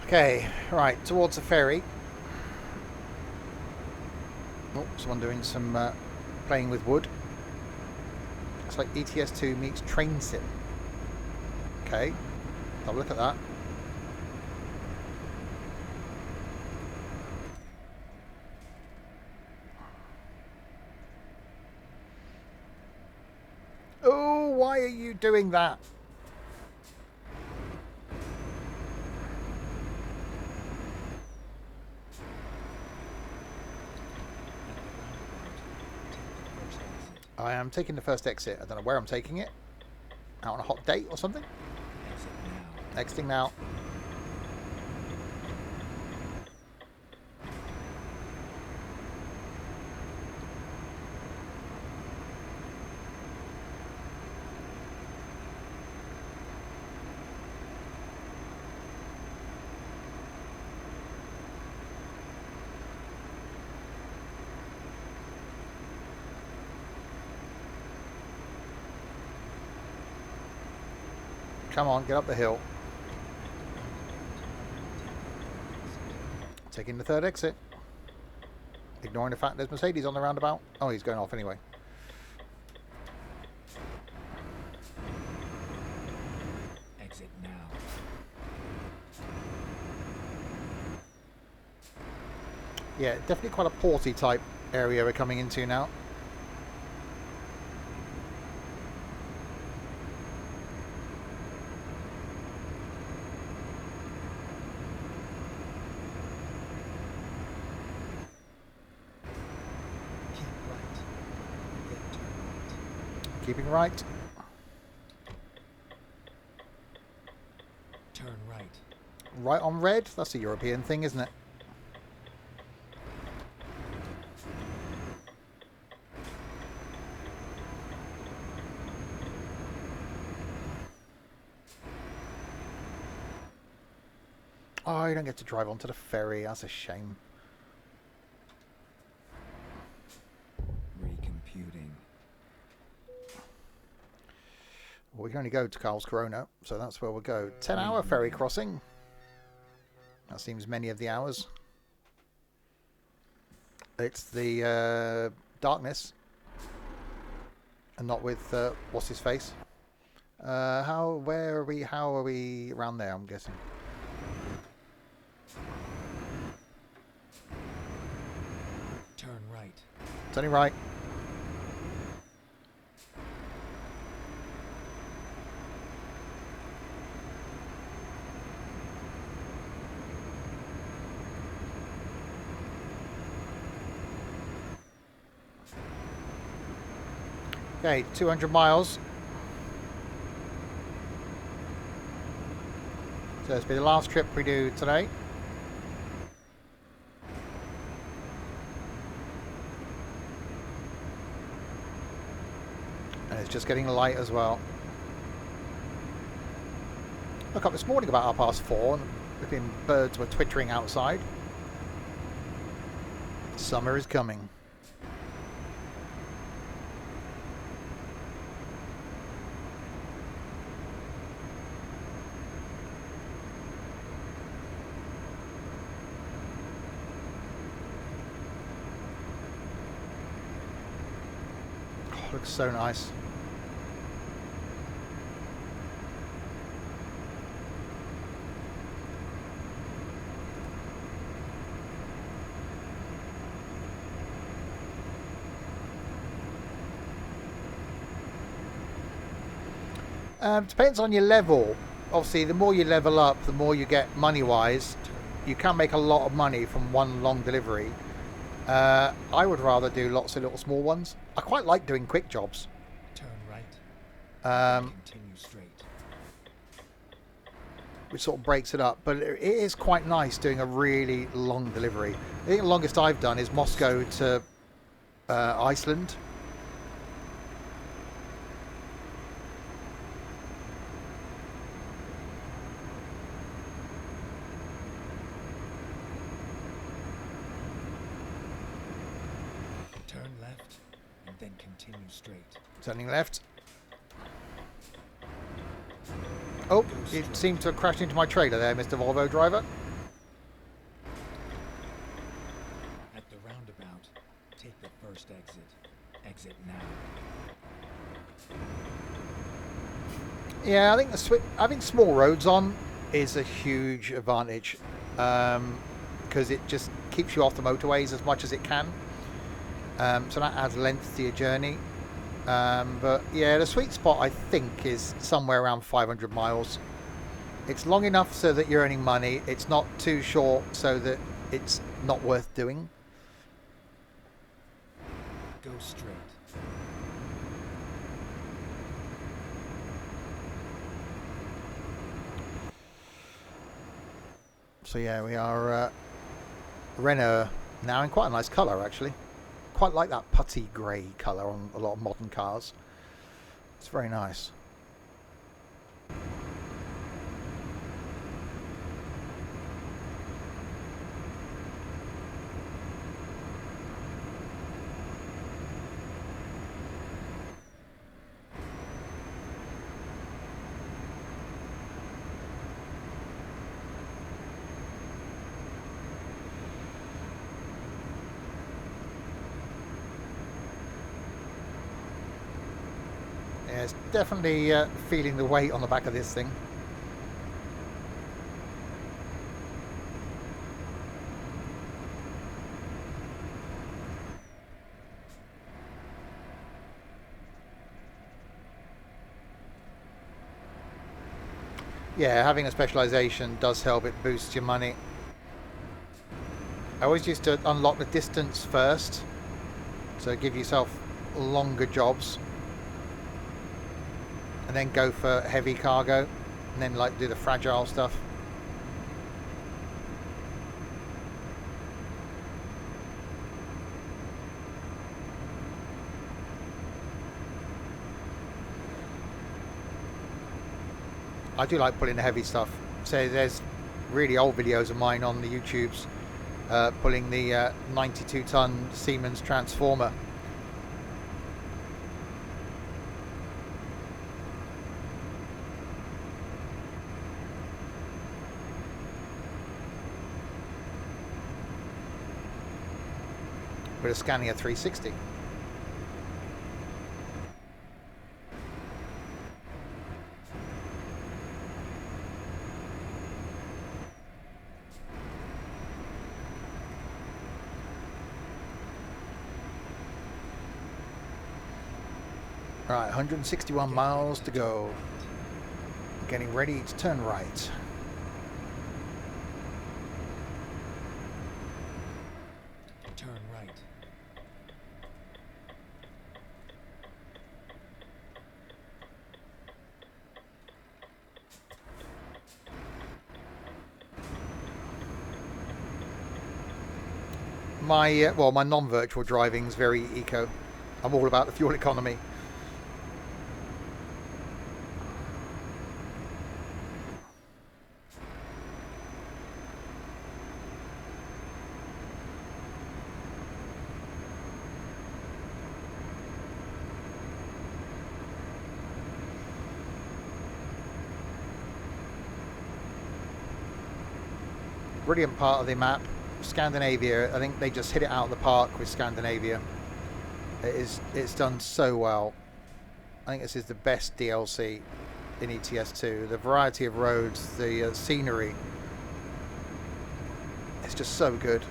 Okay, right, towards the ferry. Oh, someone doing some playing with wood. It's like ETS2 meets Train Sim. Okay, have a look at that. Oh, why are you doing that? I am taking the first exit. I don't know where I'm taking it. Out on a hot date or something? Exit now. Exiting now. Come on, get up the hill. Taking the third exit. Ignoring the fact there's Mercedes on the roundabout. Oh, he's going off anyway. Exit now. Yeah, definitely quite a porty type area we're coming into now. Keeping right. Turn right. Right on red. That's a European thing, isn't it? Oh, you don't get to drive onto the ferry. That's a shame. Recomputing. Well, we can only go to Carl's Corona, so that's where we'll go. 10-hour ferry crossing. That seems many of the hours. It's the darkness, and not with what's his face. Where are we? How are we around there? I'm guessing. Turn right. Turning right. Okay, 200 miles. So this will be the last trip we do today. And it's just getting light as well. Woke up this morning about 4:30 and flipping birds were twittering outside. Summer is coming. Oh, looks so nice. Depends on your level. Obviously, the more you level up, the more you get money-wise. You can make a lot of money from one long delivery. I would rather do lots of little small ones. I quite like doing quick jobs. Turn right. Continue straight. which sort of breaks it up. But it is quite nice doing a really long delivery. I think the longest I've done is Moscow to Iceland. Turn left and then continue straight. Turning left. Oh, it seemed to have crashed into my trailer there, Mr. Volvo driver. At the roundabout, take the first exit. Exit now. Yeah, I think having small roads on is a huge advantage, because it just keeps you off the motorways as much as it can. So that adds length to your journey. But yeah, the sweet spot I think is somewhere around 500 miles. It's long enough so that you're earning money. It's not too short so that it's not worth doing. Go straight. So yeah, we are Renault now in quite a nice colour actually. Quite like that putty grey colour on a lot of modern cars. It's very nice. Yeah, it's definitely feeling the weight on the back of this thing. Yeah, having a specialisation does help. It boosts your money. I always used to unlock the distance first, so give yourself longer jobs, and then go for heavy cargo, and then like do the fragile stuff. I do like pulling the heavy stuff. So there's really old videos of mine on the YouTubes pulling the 92-ton Siemens transformer. With a Scania 360. Right, 161 miles to go. Getting ready to turn right. Turn right. My well, my non-virtual driving is very eco. I'm all about the fuel economy. Brilliant part of the map, Scandinavia. I think they just hit it out of the park with Scandinavia. It's done so well. I think this is the best DLC in ETS2. The variety of roads, the scenery, it's just so good.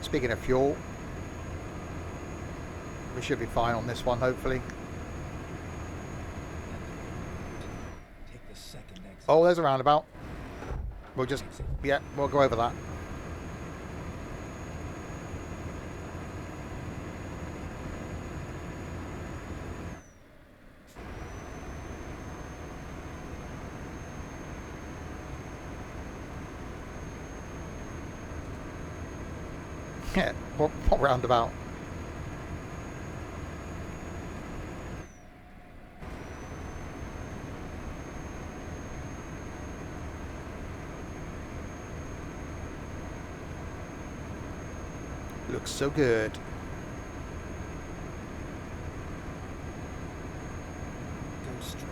Speaking of fuel, we should be fine on this one, hopefully. And Oh, there's a roundabout. We'll just, yeah, we'll go over that. Yeah, what roundabout? Looks so good. Go straight.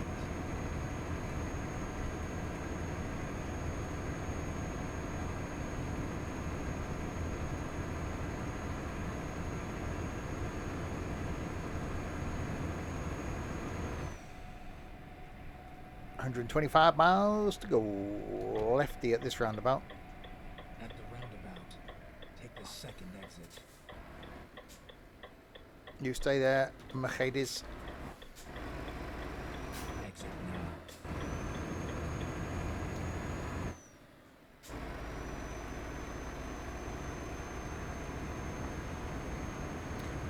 $125 to go. Lefty at this roundabout. At the roundabout, take the second exit. You stay there, Mercedes. Exit now.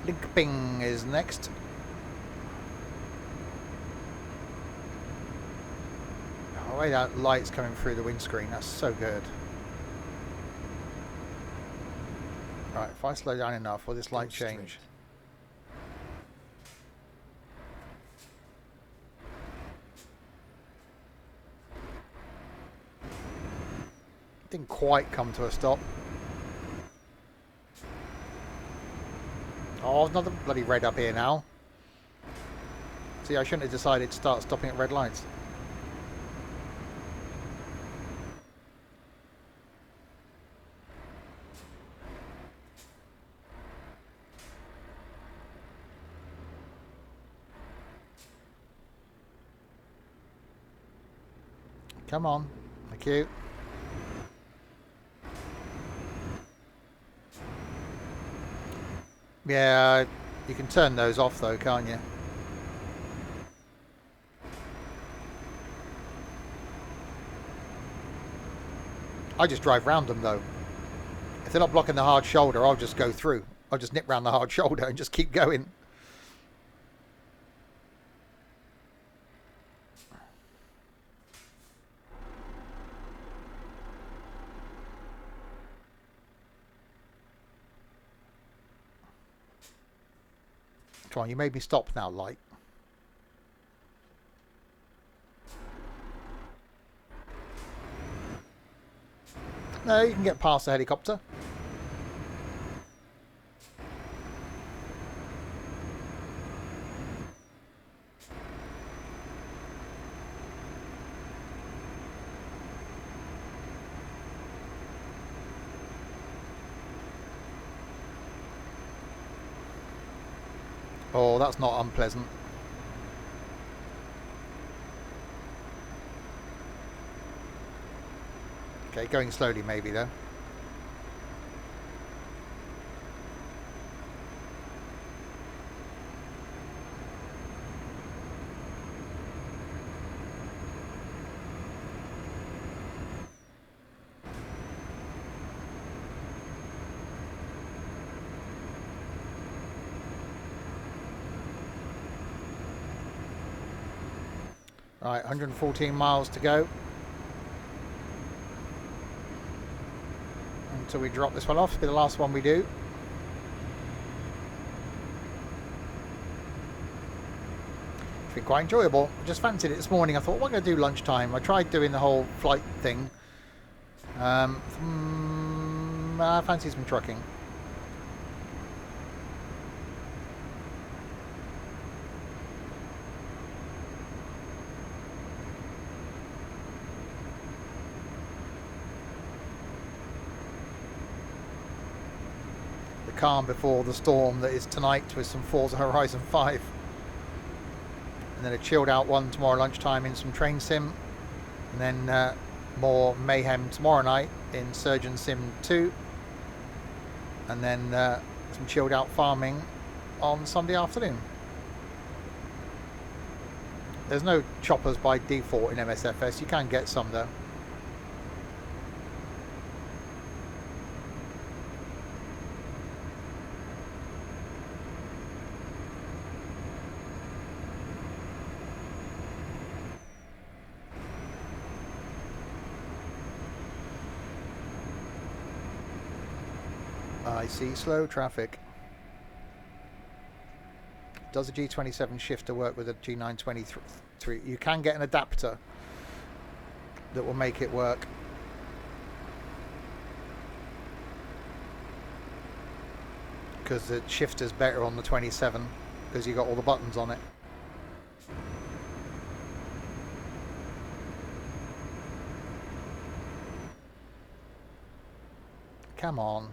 Linkping is next. Oh, wait, that light's coming through the windscreen. That's so good. Right, if I slow down enough, will this light change? Didn't quite come to a stop. Oh, another bloody red up here now. See, I shouldn't have decided to start stopping at red lights. Come on. Thank you. Yeah, you can turn those off though, can't you? I just drive round them though. If they're not blocking the hard shoulder, I'll just go through. I'll just nip round the hard shoulder and just keep going. Come on, you made me stop now, light. No, you can get past the helicopter. Oh, that's not unpleasant. Okay, going slowly maybe though. Right, 114 miles to go until we drop this one off. It'll be the last one we do. It's been quite enjoyable. I just fancied it this morning. I thought, what am I going to do lunchtime? I tried doing the whole flight thing. I fancy some trucking. Calm before the storm that is tonight with some Forza Horizon 5, and then a chilled out one tomorrow lunchtime in some train sim, and then more mayhem tomorrow night in Surgeon Sim 2, and then some chilled out farming on Sunday afternoon. There's no choppers by default in MSFS. You can get some though. I see slow traffic. Does a G27 shifter work with a G923? You can get an adapter that will make it work. Because the shifter's better on the 27 because you got all the buttons on it. Come on.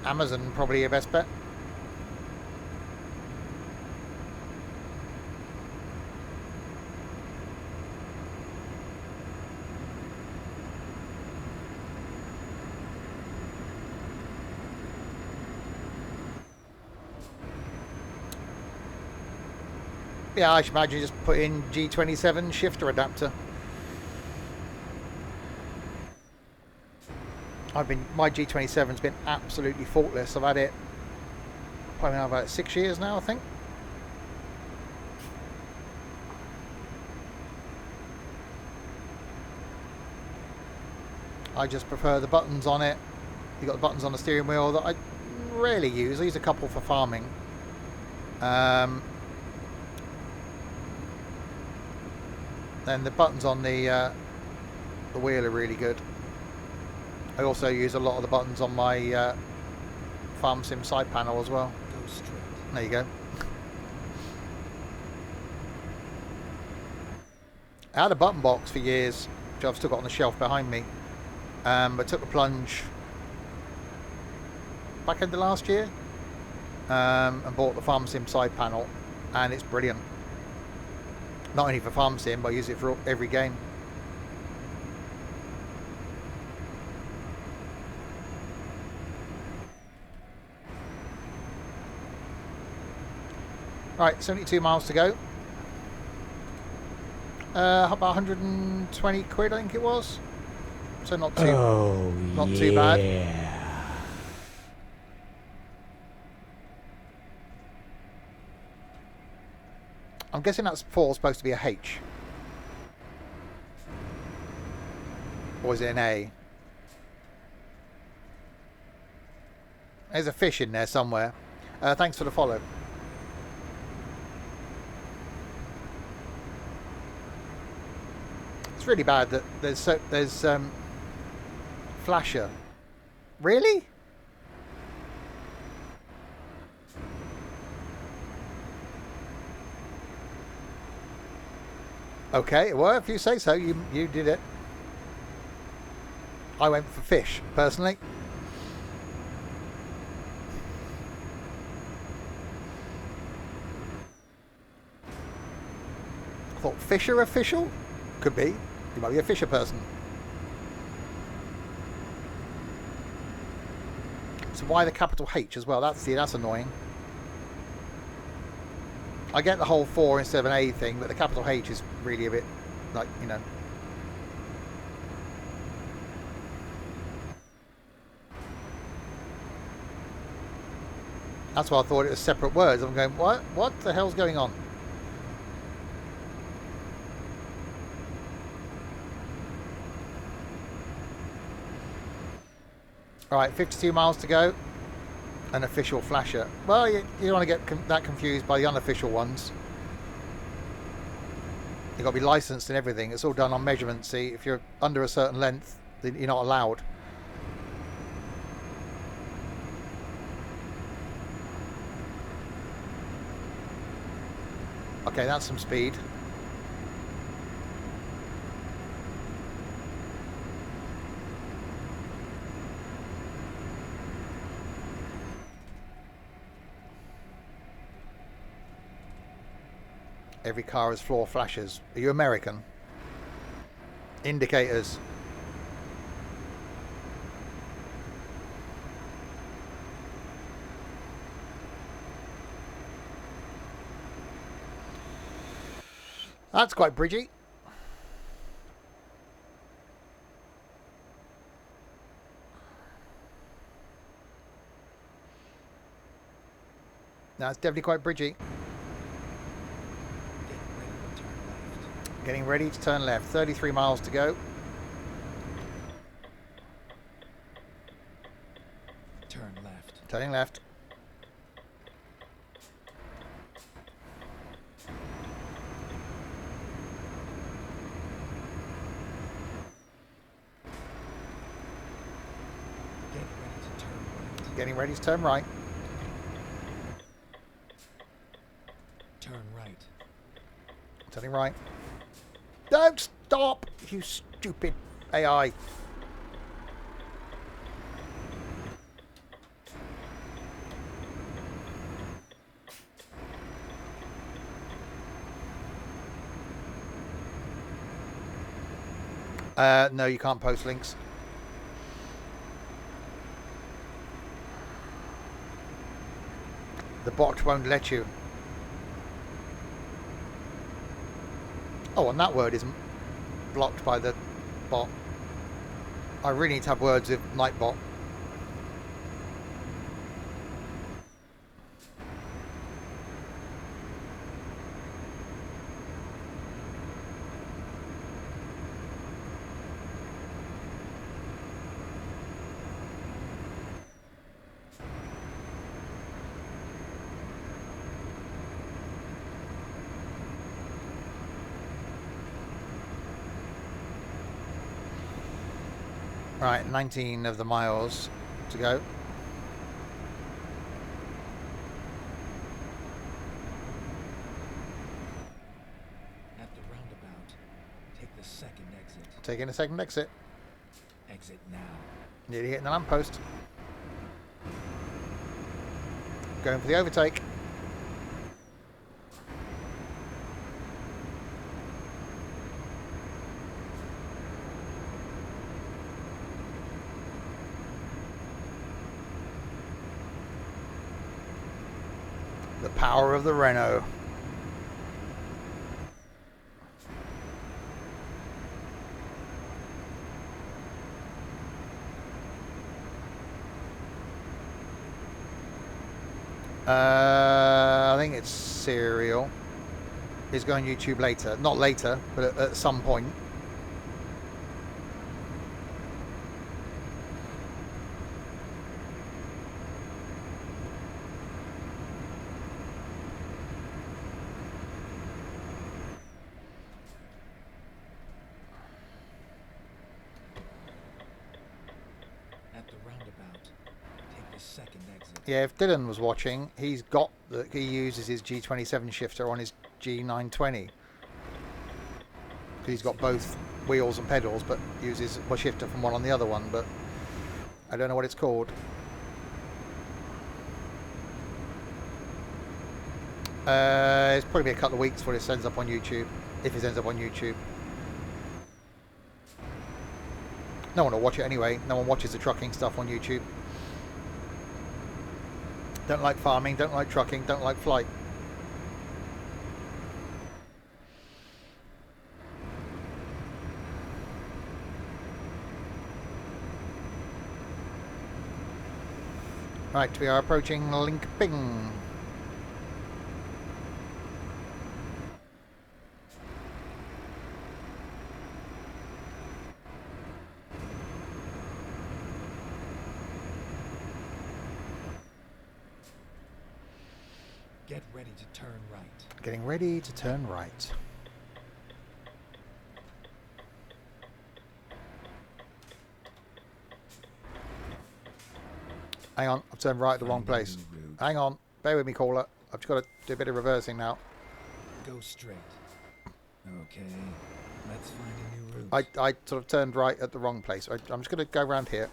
Amazon probably your best bet. Yeah, I should imagine just put in G27 shifter adapter. My G27's been absolutely faultless. I've had it probably now about 6 years now, I think. I just prefer the buttons on it. You've got the buttons on the steering wheel that I rarely use. I use a couple for farming. Then the buttons on the wheel are really good. I also use a lot of the buttons on my farm sim side panel as well. Go straight. There you go. I had a button box for years, which I've still got on the shelf behind me. But took the plunge back into last year and bought the farm sim side panel, and it's brilliant. Not only for farm sim, but I use it for every game. Right, 72 miles to go. About 120 quid, I think it was. So not too bad. I'm guessing that's 4 supposed to be a H. Or is it an A? There's a fish in there somewhere. Thanks for the follow. It's really bad that there's flasher. Really? Okay, well, if you say so, you did it. I went for fish, personally. I thought Fisher official? Could be. You might be a Fisher person. So why the capital H as well? That's annoying. I get the whole 4 instead of an A thing, but the capital H is really a bit, like, you know. That's why I thought it was separate words. I'm going, what? What the hell's going on? Alright, 52 miles to go. An official flasher. Well, you don't want to get that confused by the unofficial ones. You've got to be licensed and everything. It's all done on measurement. See, if you're under a certain length, then you're not allowed. Okay, that's some speed. Every car has floor flashers. Are you American? Indicators. That's quite bridgy. That's definitely quite bridgy. Getting ready to turn left. 33 miles to go. Turn left. Turning left. Getting ready to turn right. Turn right. Turning right. Don't stop, you stupid AI. No, you can't post links. The bot won't let you. Oh, and that word isn't blocked by the bot. I really need to have words with Nightbot. Right, 19 of the miles to go. At the roundabout, take the second exit. Taking a second exit. Exit now. Nearly hitting the lamppost. Going for the overtake. The power of the Renault. I think it's Serial. He's going on YouTube later. Not later, but at some point. At the roundabout, take the second exit. Yeah, if Dylan was watching, he uses his G27 shifter on his G920. He's got both wheels and pedals, but uses a shifter from one on the other one, but I don't know what it's called. It's probably a couple of weeks before it ends up on YouTube, if it ends up on YouTube. No one will watch it anyway. No one watches the trucking stuff on YouTube. Don't like farming, don't like trucking, don't like flight. Right, we are approaching Linkping. Get ready to turn right. Getting ready to turn right. Hang on, I've turned right at the wrong place. Hang on, bear with me, caller. I've just got to do a bit of reversing now. Go straight. Okay, let's find a new route. I sort of turned right at the wrong place. I'm just going to go around here.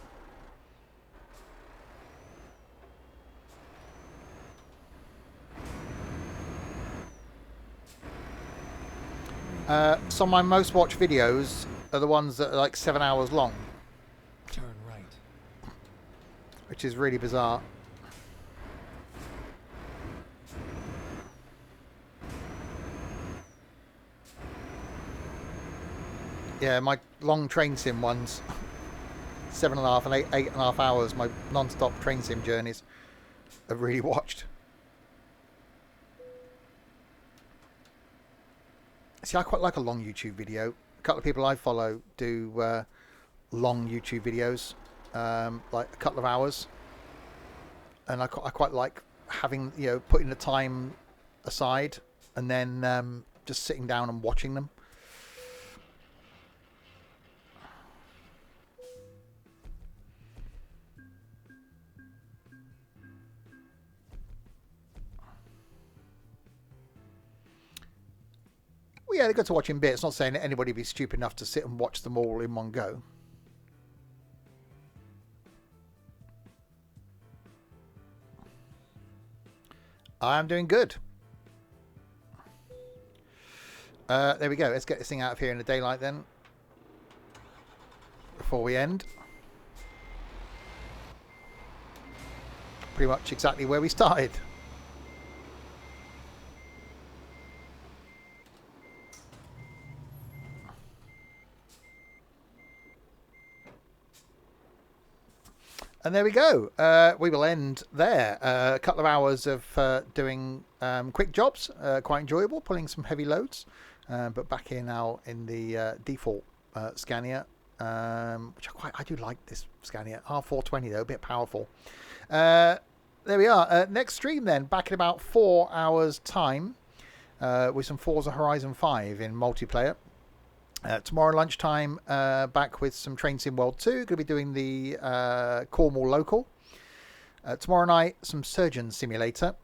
Some of my most watched videos are the ones that are like 7 hours long. Turn right. Which is really bizarre. Yeah, my long train sim ones, 7.5 and 8.5 hours, my non-stop train sim journeys, I've really watched. See, I quite like a long YouTube video. A couple of people I follow do long YouTube videos, like a couple of hours, and I quite like having, putting the time aside and then just sitting down and watching them. Well, yeah, they're good to watch in bits. Not saying that anybody would be stupid enough to sit and watch them all in one go. I'm doing good. There we go. Let's get this thing out of here in the daylight then, before we end. Pretty much exactly where we started. And there we go. We will end there. A couple of hours of doing quick jobs. Quite enjoyable, pulling some heavy loads. But back here now in the default Scania, which I do like this Scania. R420 though, a bit powerful. There we are. Next stream then, back in about 4 hours time, with some Forza Horizon 5 in multiplayer. Tomorrow lunchtime, back with some Train Sim World 2. Going to be doing the Cornwall local. Tomorrow night, some Surgeon Simulator,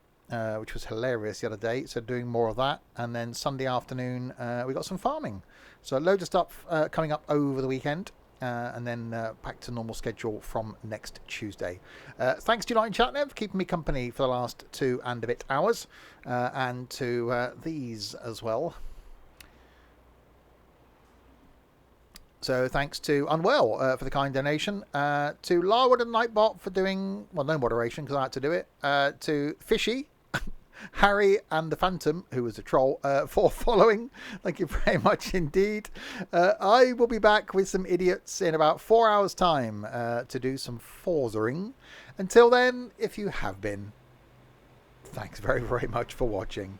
which was hilarious the other day. So doing more of that. And then Sunday afternoon, we got some farming. So loads of stuff coming up over the weekend. And then back to normal schedule from next Tuesday. Thanks to United Chatnet for keeping me company for the last 2 and a bit hours. And to these as well. So thanks to Unwell for the kind donation, to Larwood and Nightbot for doing, well, no moderation because I had to do it, to Fishy, Harry and the Phantom, who was a troll, for following. Thank you very much indeed. I will be back with some idiots in about 4 hours time to do some Forzaing. Until then, if you have been, thanks very, very much for watching.